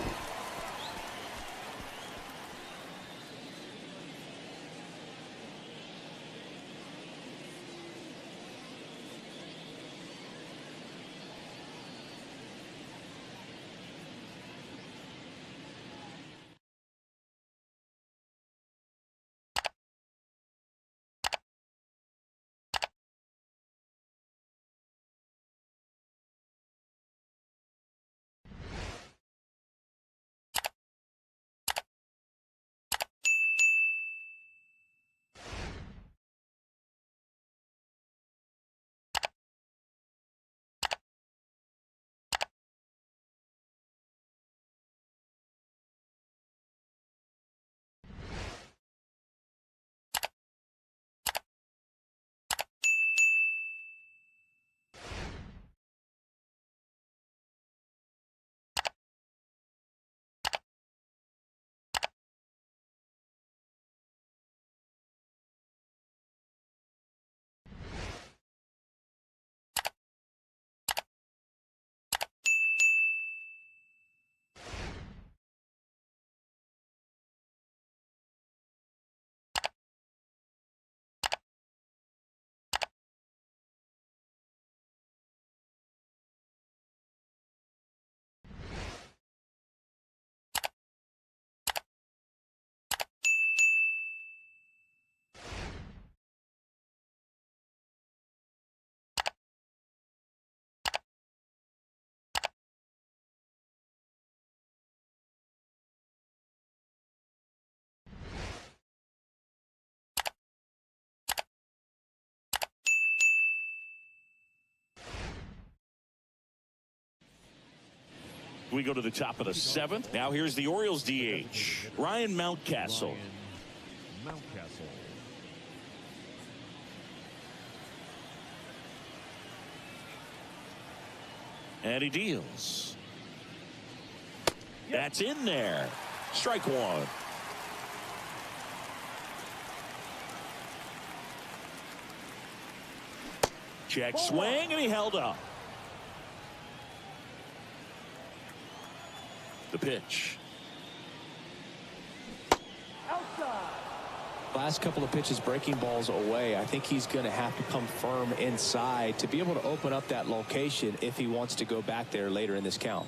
We go to the top of the 7th. Now here's the Orioles DH, Ryan Mountcastle. Mountcastle. And he deals. That's in there. Strike one. Check swing, and he held up. The pitch. Outside. Last couple of pitches breaking balls away. I think he's going to have to come firm inside to be able to open up that location if he wants to go back there later in this count.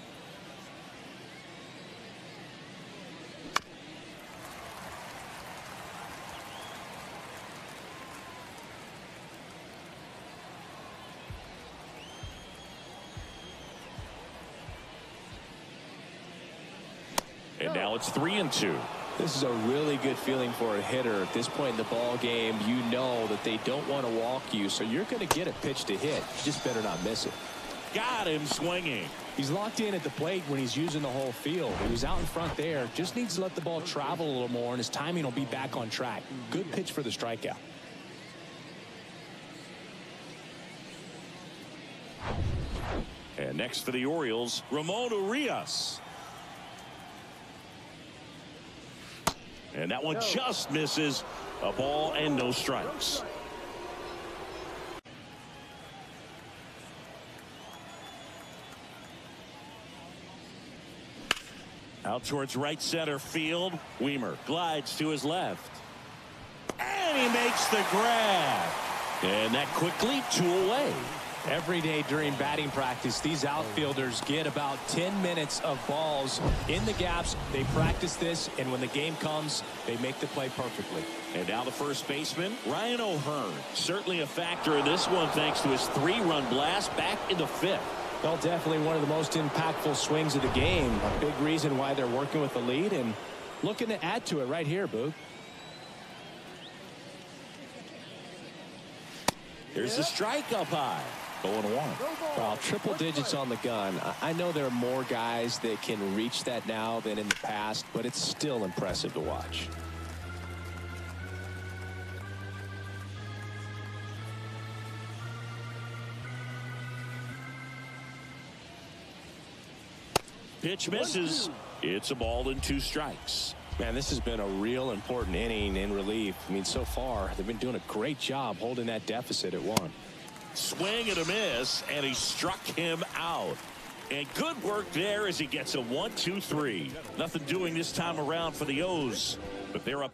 And now it's 3-2. This is a really good feeling for a hitter at this point in the ball game. You know that they don't want to walk you, so you're going to get a pitch to hit. You just better not miss it. Got him swinging. He's locked in at the plate when he's using the whole field. He was out in front there. Just needs to let the ball travel a little more, and his timing will be back on track. Good pitch for the strikeout. And next for the Orioles, Ramon Urias. And that one just misses. A ball and no strikes. Out towards right center field. Weimer glides to his left. And he makes the grab. And that quickly 2 away. Every day during batting practice, these outfielders get about 10 minutes of balls in the gaps. They practice this, and when the game comes, they make the play perfectly. And now the first baseman, Ryan O'Hearn. Certainly a factor in this one thanks to his 3-run blast back in the 5th. Well, definitely one of the most impactful swings of the game. A big reason why they're working with the lead and looking to add to it right here, Boog. Here's the strike up high. 0-1. Well, triple digits on the gun. I know there are more guys that can reach that now than in the past, but it's still impressive to watch. Pitch misses. It's a ball and 2 strikes. Man, this has been a real important inning in relief. I mean, so far, they've been doing a great job holding that deficit at 1. Swing and a miss, and he struck him out. And good work there as he gets a 1-2-3. Nothing doing this time around for the O's, but they're up.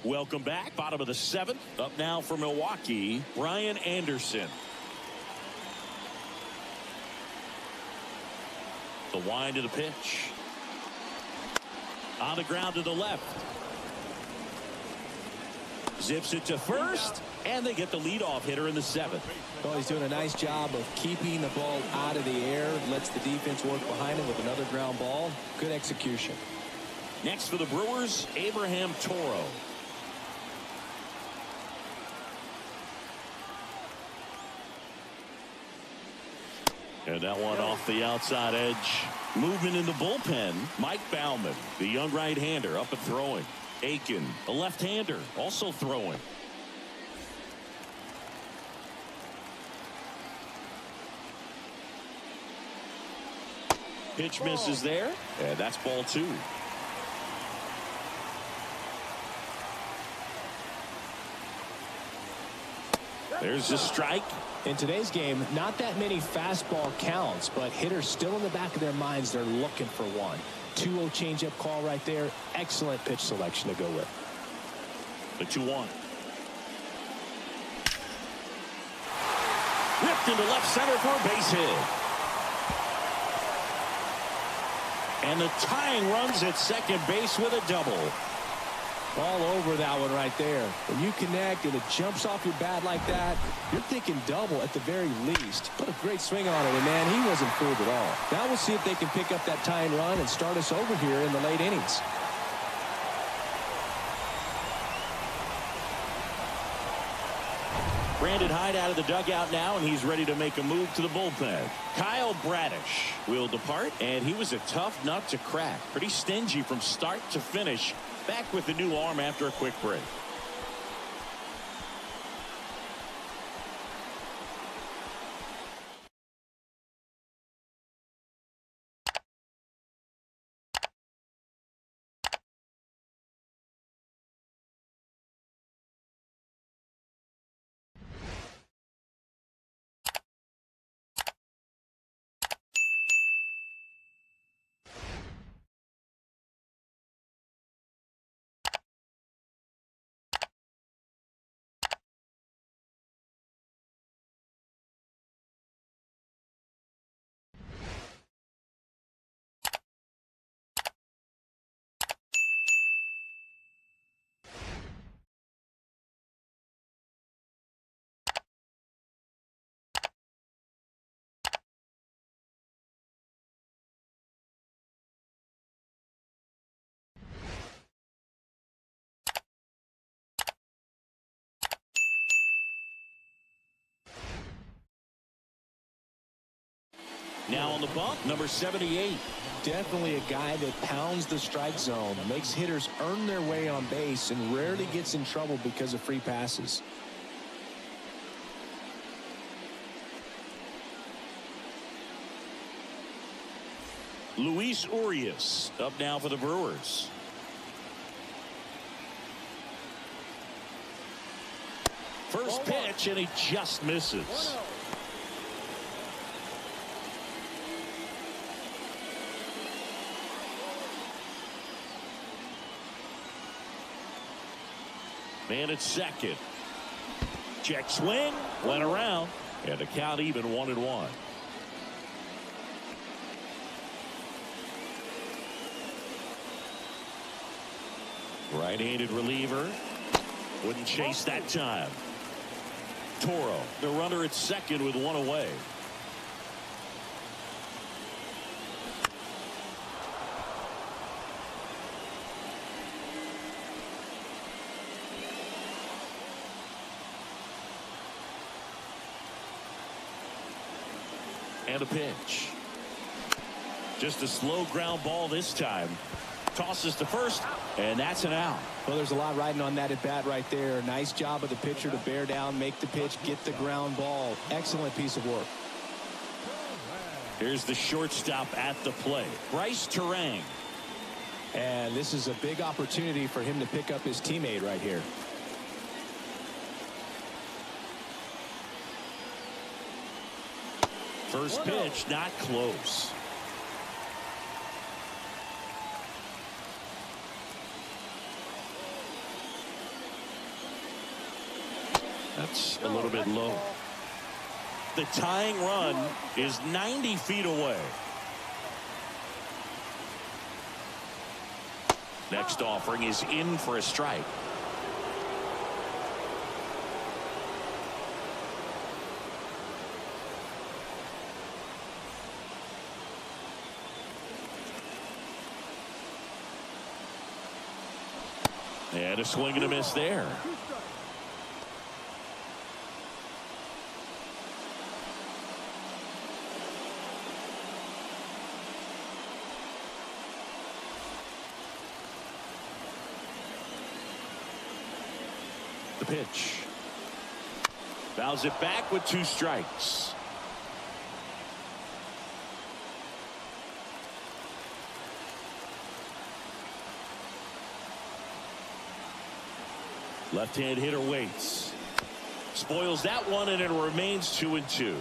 Welcome back. Bottom of the 7th. Up now for Milwaukee, Brian Anderson. The wind of the pitch. On the ground to the left. Zips it to first, and they get the leadoff hitter in the 7th. Well, he's doing a nice job of keeping the ball out of the air. Lets the defense work behind him with another ground ball. Good execution. Next for the Brewers, Abraham Toro. And that one off the outside edge. Movement in the bullpen. Mike Baumann, the young right-hander, up and throwing. Aiken, a left-hander, also throwing. Pitch misses there, and that's ball 2. There's a strike. In today's game, not that many fastball counts, but hitters still in the back of their minds, they're looking for one. 2-0 changeup call right there. Excellent pitch selection to go with. The 2-1. Ripped into left center for a base hit. And the tying runs at second base with a double. All over that one right there. When you connect and it jumps off your bat like that, you're thinking double at the very least. Put a great swing on it, and man, he wasn't fooled at all. Now we'll see if they can pick up that tying run and start us over here in the late innings. Brandon Hyde out of the dugout now, and he's ready to make a move to the bullpen. Kyle Bradish will depart, and he was a tough nut to crack. Pretty stingy from start to finish. Back with the new arm after a quick break. Now on the bump, number 78. Definitely a guy that pounds the strike zone, makes hitters earn their way on base, and rarely gets in trouble because of free passes. Luis Urias up now for the Brewers. First pitch, and he just misses. Man at second. Check swing, went around, and the count even 1-1. Right-handed reliever. Wouldn't chase that time. Toro, the runner at second with one away. And a pitch. Just a slow ground ball this time. Tosses to first, and that's an out. Well, there's a lot riding on that at bat right there. Nice job of the pitcher to bear down, make the pitch, get the ground ball. Excellent piece of work. Here's the shortstop at the plate, Bryce Terang. And this is a big opportunity for him to pick up his teammate right here. First pitch, not close. That's a little bit low. The tying run is 90 feet away. Next offering is in for a strike. And a swing and a miss there. The pitch. Fouls it back with 2 strikes. Left-hand hitter waits. Spoils that one, and it remains 2-2.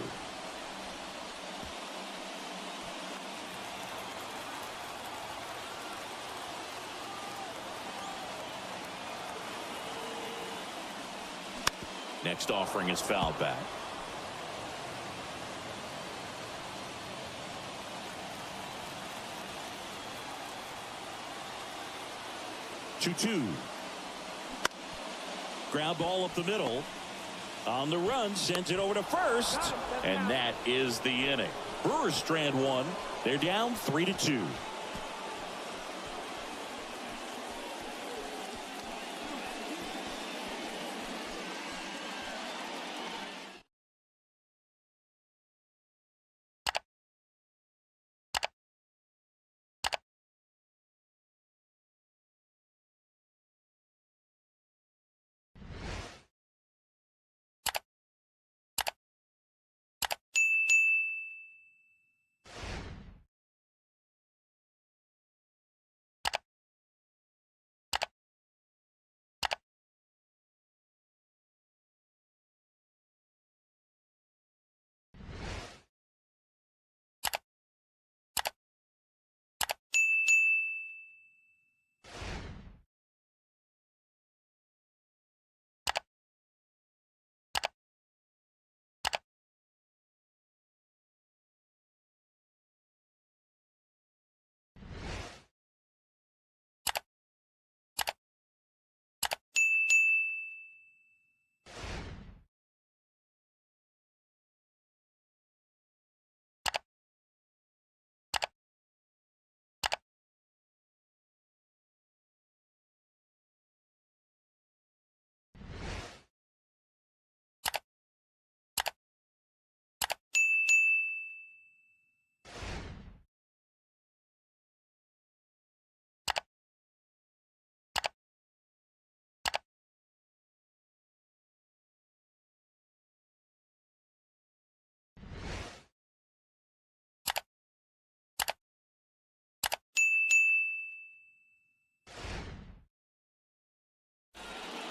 Next offering is fouled back. Two. Ground ball up the middle. On the run, sends it over to first. And that is the inning. Brewers strand 1. They're down 3-2.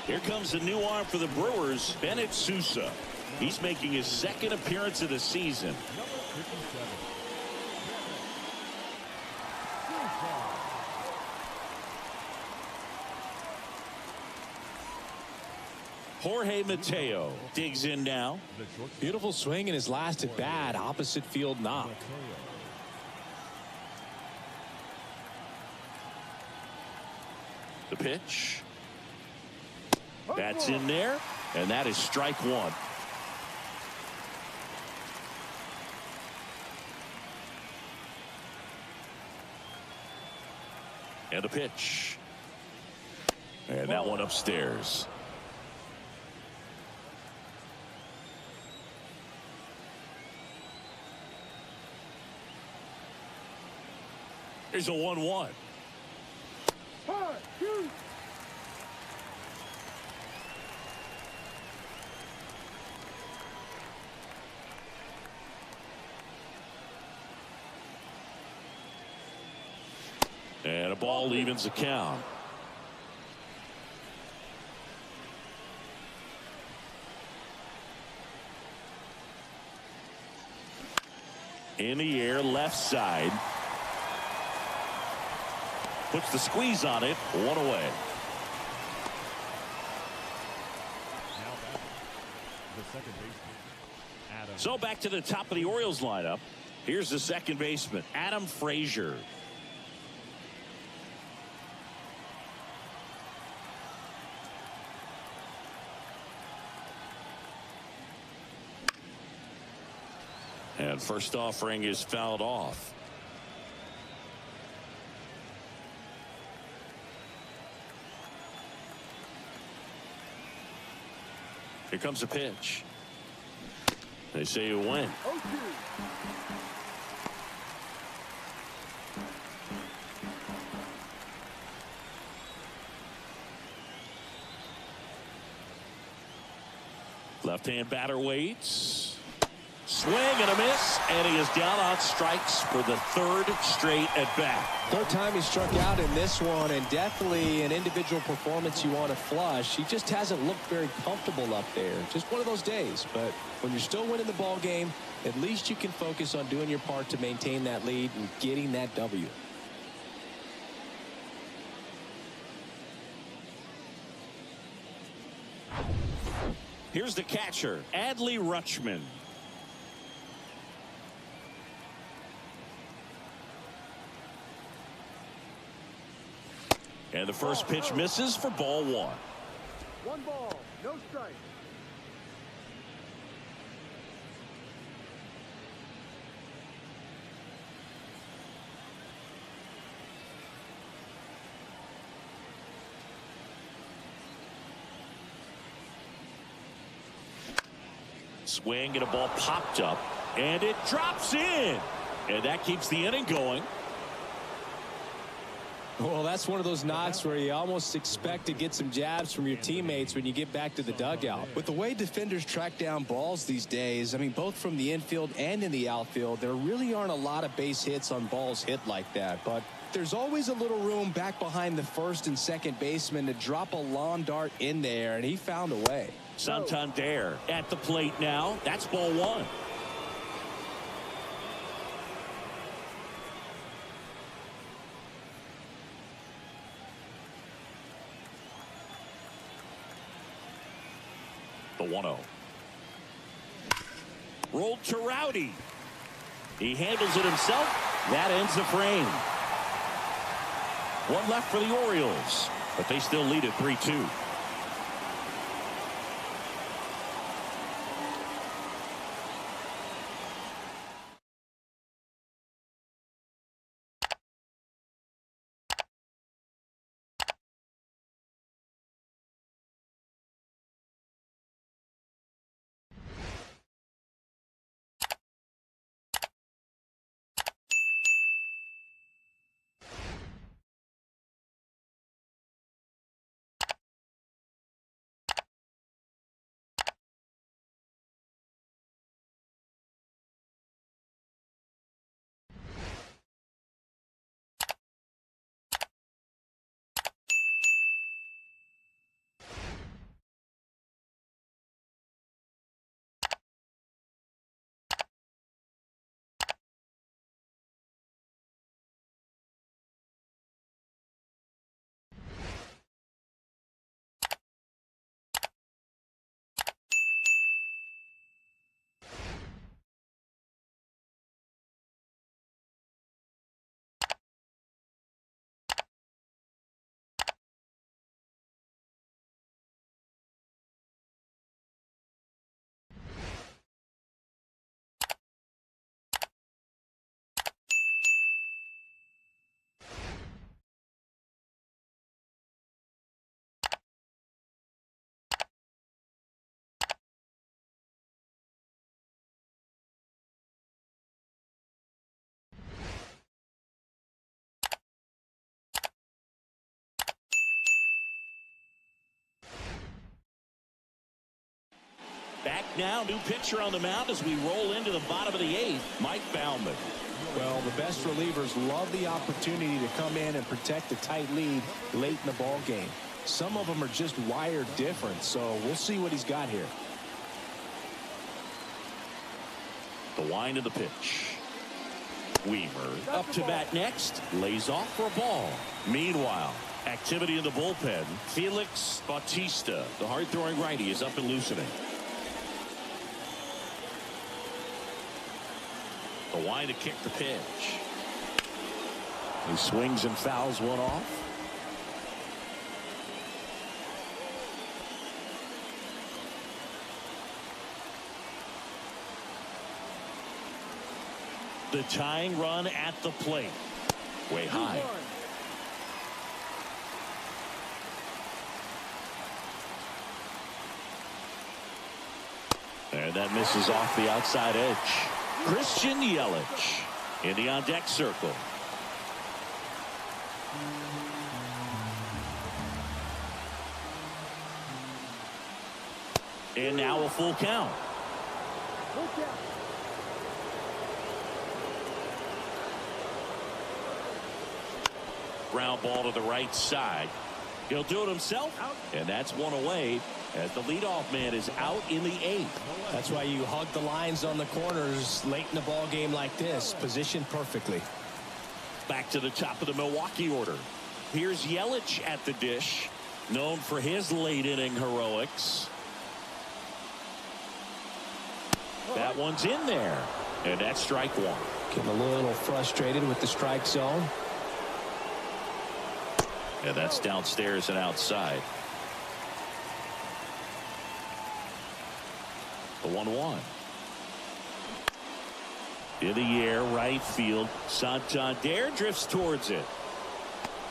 Here comes a new arm for the Brewers, Bennett Sousa. He's making his 2nd appearance of the season. Jorge Mateo digs in now. Beautiful swing in his last at bat. Opposite field knock. The pitch. That's in there, and that is strike 1. And the pitch. And that one upstairs. Here's a 1-1. And a ball evens the count. In the air, left side. Puts the squeeze on it. 1 away. So back to the top of the Orioles lineup. Here's the second baseman, Adam Frazier. And first offering is fouled off. Here comes a pitch. They say you win. 0-2. Left-hand batter waits. Swing and a miss, and he is down on strikes for the third straight at bat. Third time he struck out in this one, and definitely an individual performance you want to flush. He just hasn't looked very comfortable up there. Just one of those days. But when you're still winning the ball game, at least you can focus on doing your part to maintain that lead and getting that W. Here's the catcher, Adley Rutschman. And the first pitch misses for ball one. 1 ball, no strike. Swing and a ball popped up, and it drops in. And that keeps the inning going. Well, that's one of those knocks where you almost expect to get some jabs from your teammates when you get back to the dugout. With the way defenders track down balls these days, I mean, both from the infield and in the outfield, there really aren't a lot of base hits on balls hit like that. But there's always a little room back behind the first and second baseman to drop a lawn dart in there, and he found a way. Santander at the plate now. That's ball one. The 1-0. Rolled to Rowdy. He handles it himself. That ends the frame. One left for the Orioles, but they still lead at 3-2. Back now, new pitcher on the mound as we roll into the bottom of the 8th, Mike Baumann. Well, the best relievers love the opportunity to come in and protect a tight lead late in the ball game. Some of them are just wired different, so we'll see what he's got here. The wind of the pitch. Weaver up to bat next. Lays off for a ball. Meanwhile, activity in the bullpen. Felix Bautista, the hard-throwing righty, is up and loosening. The wind to kick the pitch. He swings and fouls one off. The tying run at the plate. Way high. And that misses off the outside edge. Christian Yelich in the on-deck circle. And now a full count. Ground ball to the right side. He'll do it himself. And that's one away as the leadoff man is out in the 8th. That's why you hug the lines on the corners late in the ball game like this. Positioned perfectly. Back to the top of the Milwaukee order. Here's Yelich at the dish. Known for his late inning heroics. That one's in there. And that's strike one. Getting a little frustrated with the strike zone. And that's downstairs and outside. The 1-1. In the air, right field. Santander drifts towards it.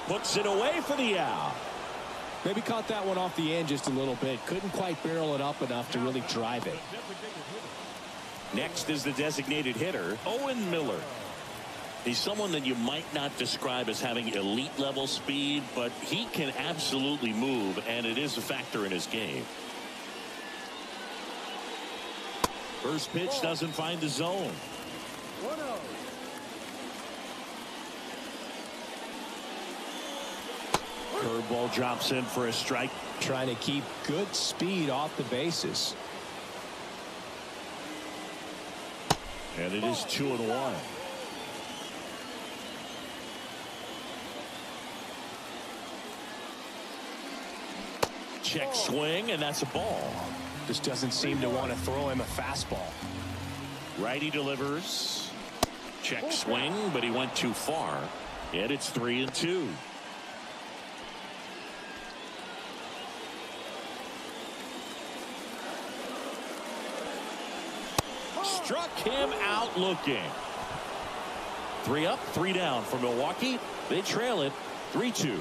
Puts it away for the out. Maybe caught that one off the end just a little bit. Couldn't quite barrel it up enough to really drive it. Next is the designated hitter, Owen Miller. He's someone that you might not describe as having elite level speed, but he can absolutely move, and it is a factor in his game. First pitch doesn't find the zone. 1-0. Curveball drops in for a strike. Trying to keep good speed off the bases. And it is 2-1. Check swing, and that's a ball. Just doesn't seem to want to throw him a fastball. Righty delivers. Check swing, but he went too far. And it's 3-2. Struck him out looking. 3 up, 3 down for Milwaukee. They trail it 3-2.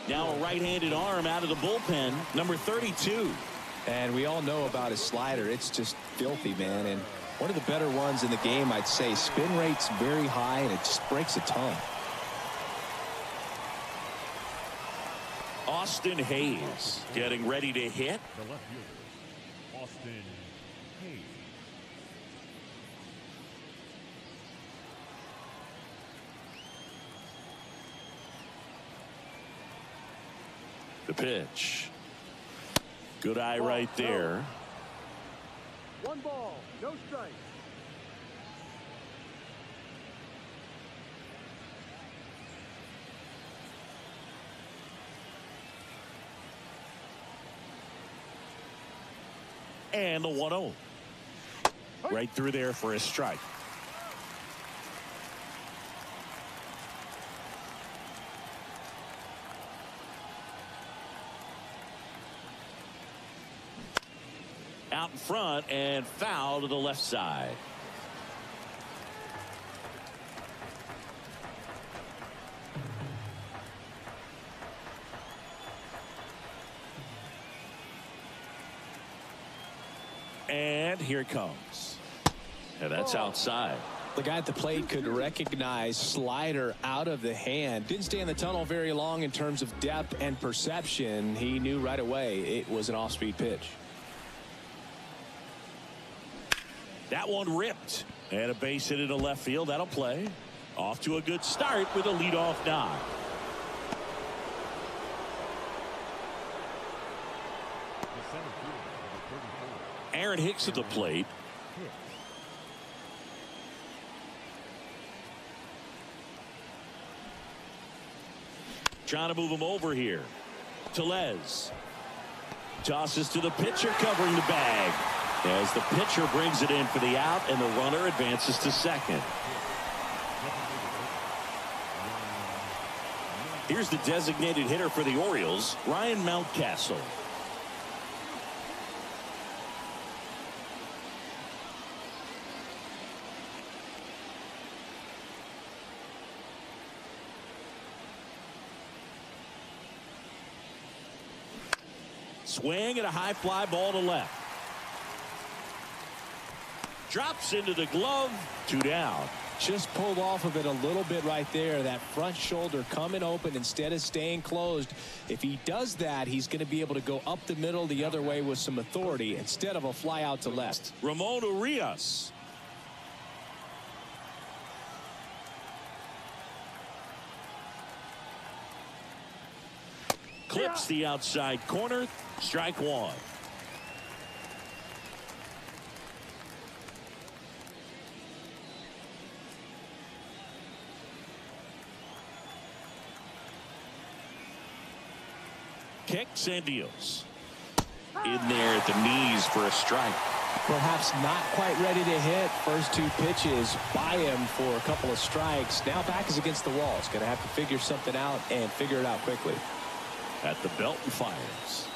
Now a right-handed arm out of the bullpen, number 32. And we all know about his slider. It's just filthy, man. And one of the better ones in the game, I'd say. Spin rate's very high, and it just breaks a ton. Austin Hayes getting ready to hit. The left fielder, Austin Hayes. The pitch. Good eye right there. 1 ball, no strike. And the 1-0. Right through there for a strike. Out in front and foul to the left side. And here it comes. And that's outside. The guy at the plate could recognize slider out of the hand. Didn't stay in the tunnel very long in terms of depth and perception. He knew right away it was an off-speed pitch. That one ripped. And a base hit into left field. That'll play. Off to a good start with a leadoff knock. Aaron Hicks at the plate. Trying to move him over here. Tellez tosses to the pitcher covering the bag as the pitcher brings it in for the out and the runner advances to second. Here's the designated hitter for the Orioles, Ryan Mountcastle. Swing and a high fly ball to left. Drops into the glove. 2 down. Just pulled off of it a little bit right there. That front shoulder coming open instead of staying closed. If he does that, he's going to be able to go up the middle the other way with some authority instead of a fly out to left. Ramon Urias. Clips the outside corner. Strike 1. Kicks and deals. In there at the knees for a strike. Perhaps not quite ready to hit. First 2 pitches by him for a couple of strikes. Now back is against the wall. He's going to have to figure something out and figure it out quickly. At the belt and fires.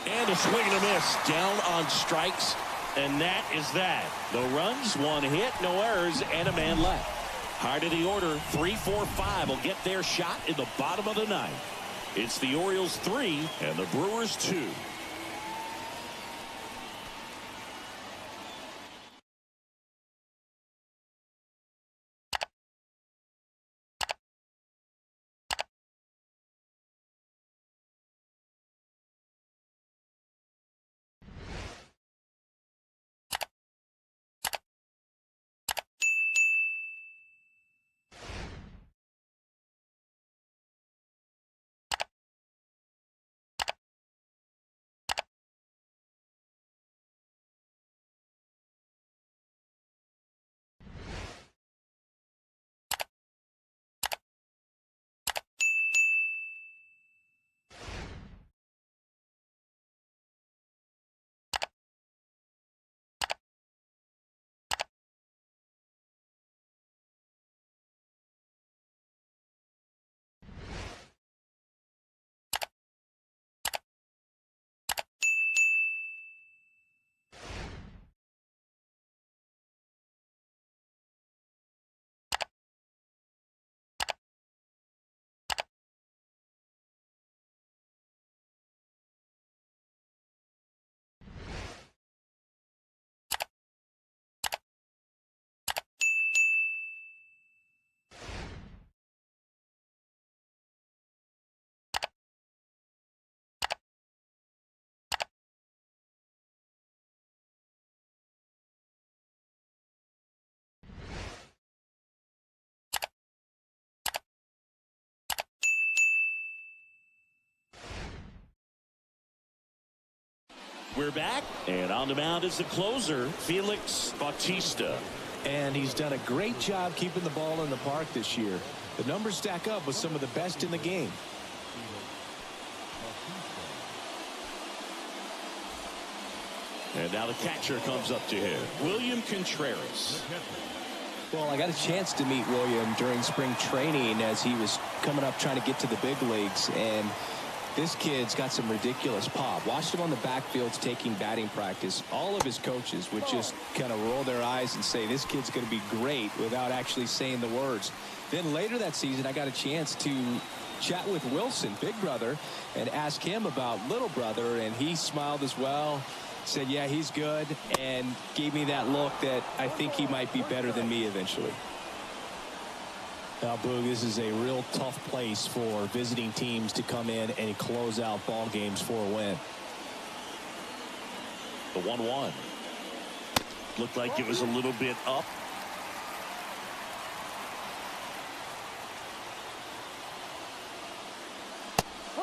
And a swing and a miss. Down on strikes. And that is that. No runs, 1 hit, no errors, and a man left. High to the order. 3, 4, 5 will get their shot in the bottom of the 9th. It's the Orioles 3 and the Brewers 2. We're back, and on the mound is the closer, Felix Bautista. And he's done a great job keeping the ball in the park this year. The numbers stack up with some of the best in the game. And now the catcher comes up to him, William Contreras. Well, I got a chance to meet William during spring training as he was coming up trying to get to the big leagues. And this kid's got some ridiculous pop. Watched him on the backfields taking batting practice. All of his coaches would just kind of roll their eyes and say, this kid's going to be great, without actually saying the words. Then later that season, I got a chance to chat with Wilson, big brother, and ask him about little brother. And he smiled as well. Said, yeah, he's good, and gave me that look that I think he might be better than me eventually. Now, Boog, this is a real tough place for visiting teams to come in and close out ball games for a win. The 1-1. Looked like it was a little bit up.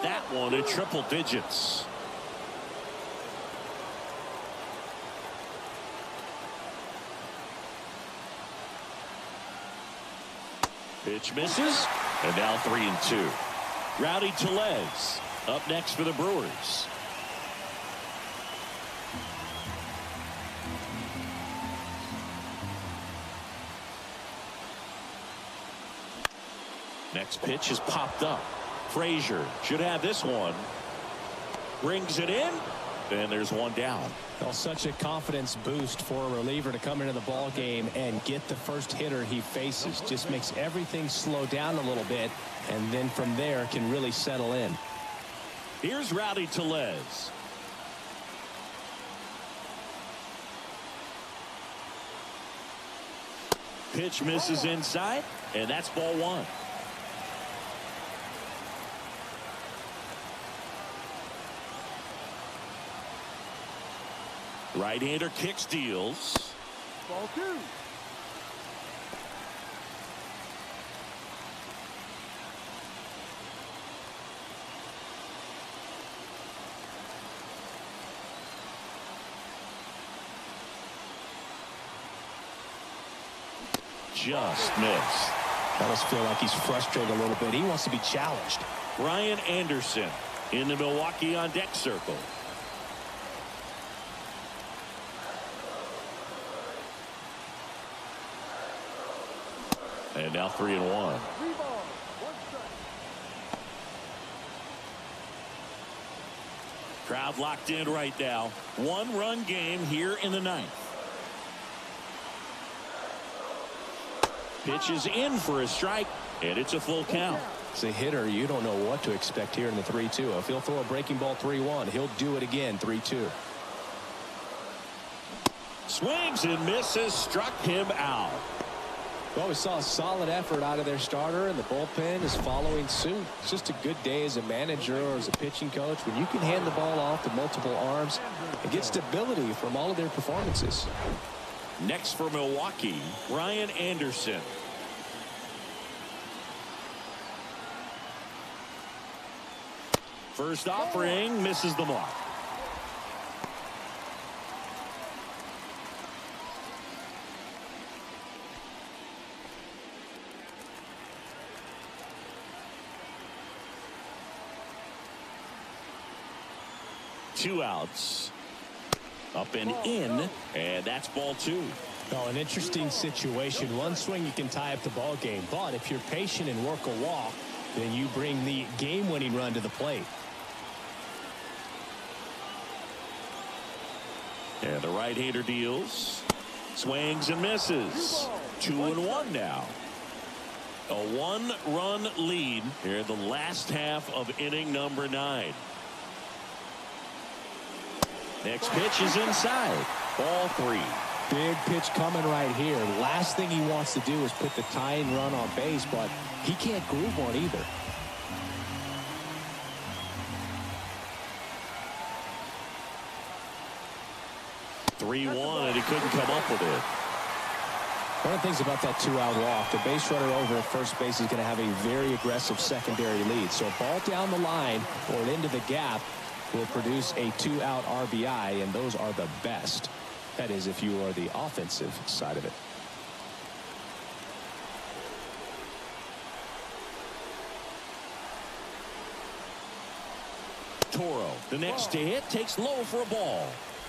That one in triple digits. Pitch misses, and now 3-2. Rowdy Tellez up next for the Brewers. Next pitch is popped up. Frazier should have this one. Brings it in, and there's one down. Well, such a confidence boost for a reliever to come into the ball game and get the first hitter he faces. Just makes everything slow down a little bit, and then from there can really settle in. Here's Rowdy Tellez. Pitch misses inside, and that's ball one. Right-hander kicks, deals. Ball two. Just missed. I almost feel like he's frustrated a little bit. He wants to be challenged. Ryan Anderson in the Milwaukee on deck circle. And now 3-1. 3 balls, 1 strike. Crowd locked in right now. 1-run game here in the 9th. Pitch is in for a strike, and it's a full count. As a hitter, you don't know what to expect here in the 3-2. If he'll throw a breaking ball 3-1, he'll do it again 3-2. Swings and misses, struck him out. Well, we saw a solid effort out of their starter, and the bullpen is following suit. It's just a good day as a manager or as a pitching coach when you can hand the ball off to multiple arms and get stability from all of their performances. Next for Milwaukee, Ryan Anderson. First offering misses the mark. Two outs. Up and in, and that's ball two. Oh, an interesting situation. One swing you can tie up the ball game, but if you're patient and work a walk, then you bring the game-winning run to the plate. And the right-hander deals. Swings and misses. 2-1 now. A 1-run lead here in the last half of inning number 9. Next pitch is inside. Ball 3. Big pitch coming right here. Last thing he wants to do is put the tying run on base, but he can't groove one either. And he couldn't come up with it. One of the things about that 2-out walk, the base runner over at first base is going to have a very aggressive secondary lead. So a ball down the line or into the gap will produce a 2-out RBI, and those are the best. That is, if you are the offensive side of it. Toro, the next to hit, takes low for a ball.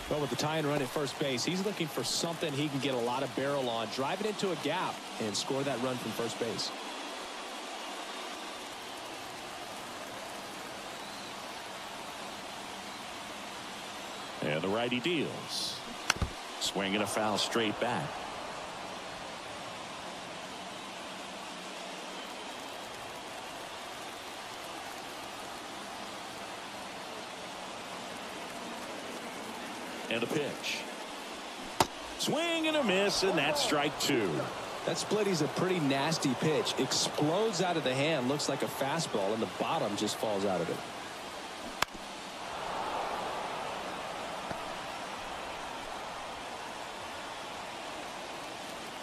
Well, with the tying run at first base, he's looking for something he can get a lot of barrel on, drive it into a gap, and score that run from first base. And the righty deals. Swinging a foul straight back. And a pitch. Swing and a miss, and that's strike 2. That splitty's a pretty nasty pitch. Explodes out of the hand, looks like a fastball, and the bottom just falls out of it.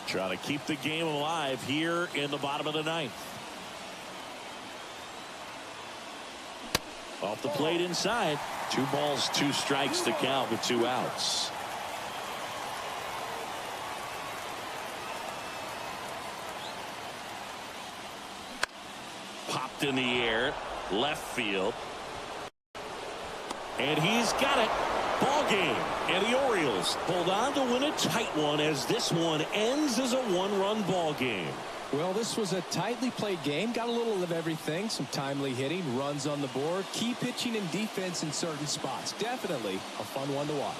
Trying to keep the game alive here in the bottom of the 9th. Off the plate inside. 2 balls, 2 strikes to count with 2 outs. Popped in the air, left field. And he's got it. Ball game. And the Orioles hold on to win a tight one as this one ends as a 1-run ball game. Well, this was a tightly played game. Got a little of everything. Some timely hitting, runs on the board, key pitching and defense in certain spots. Definitely a fun one to watch.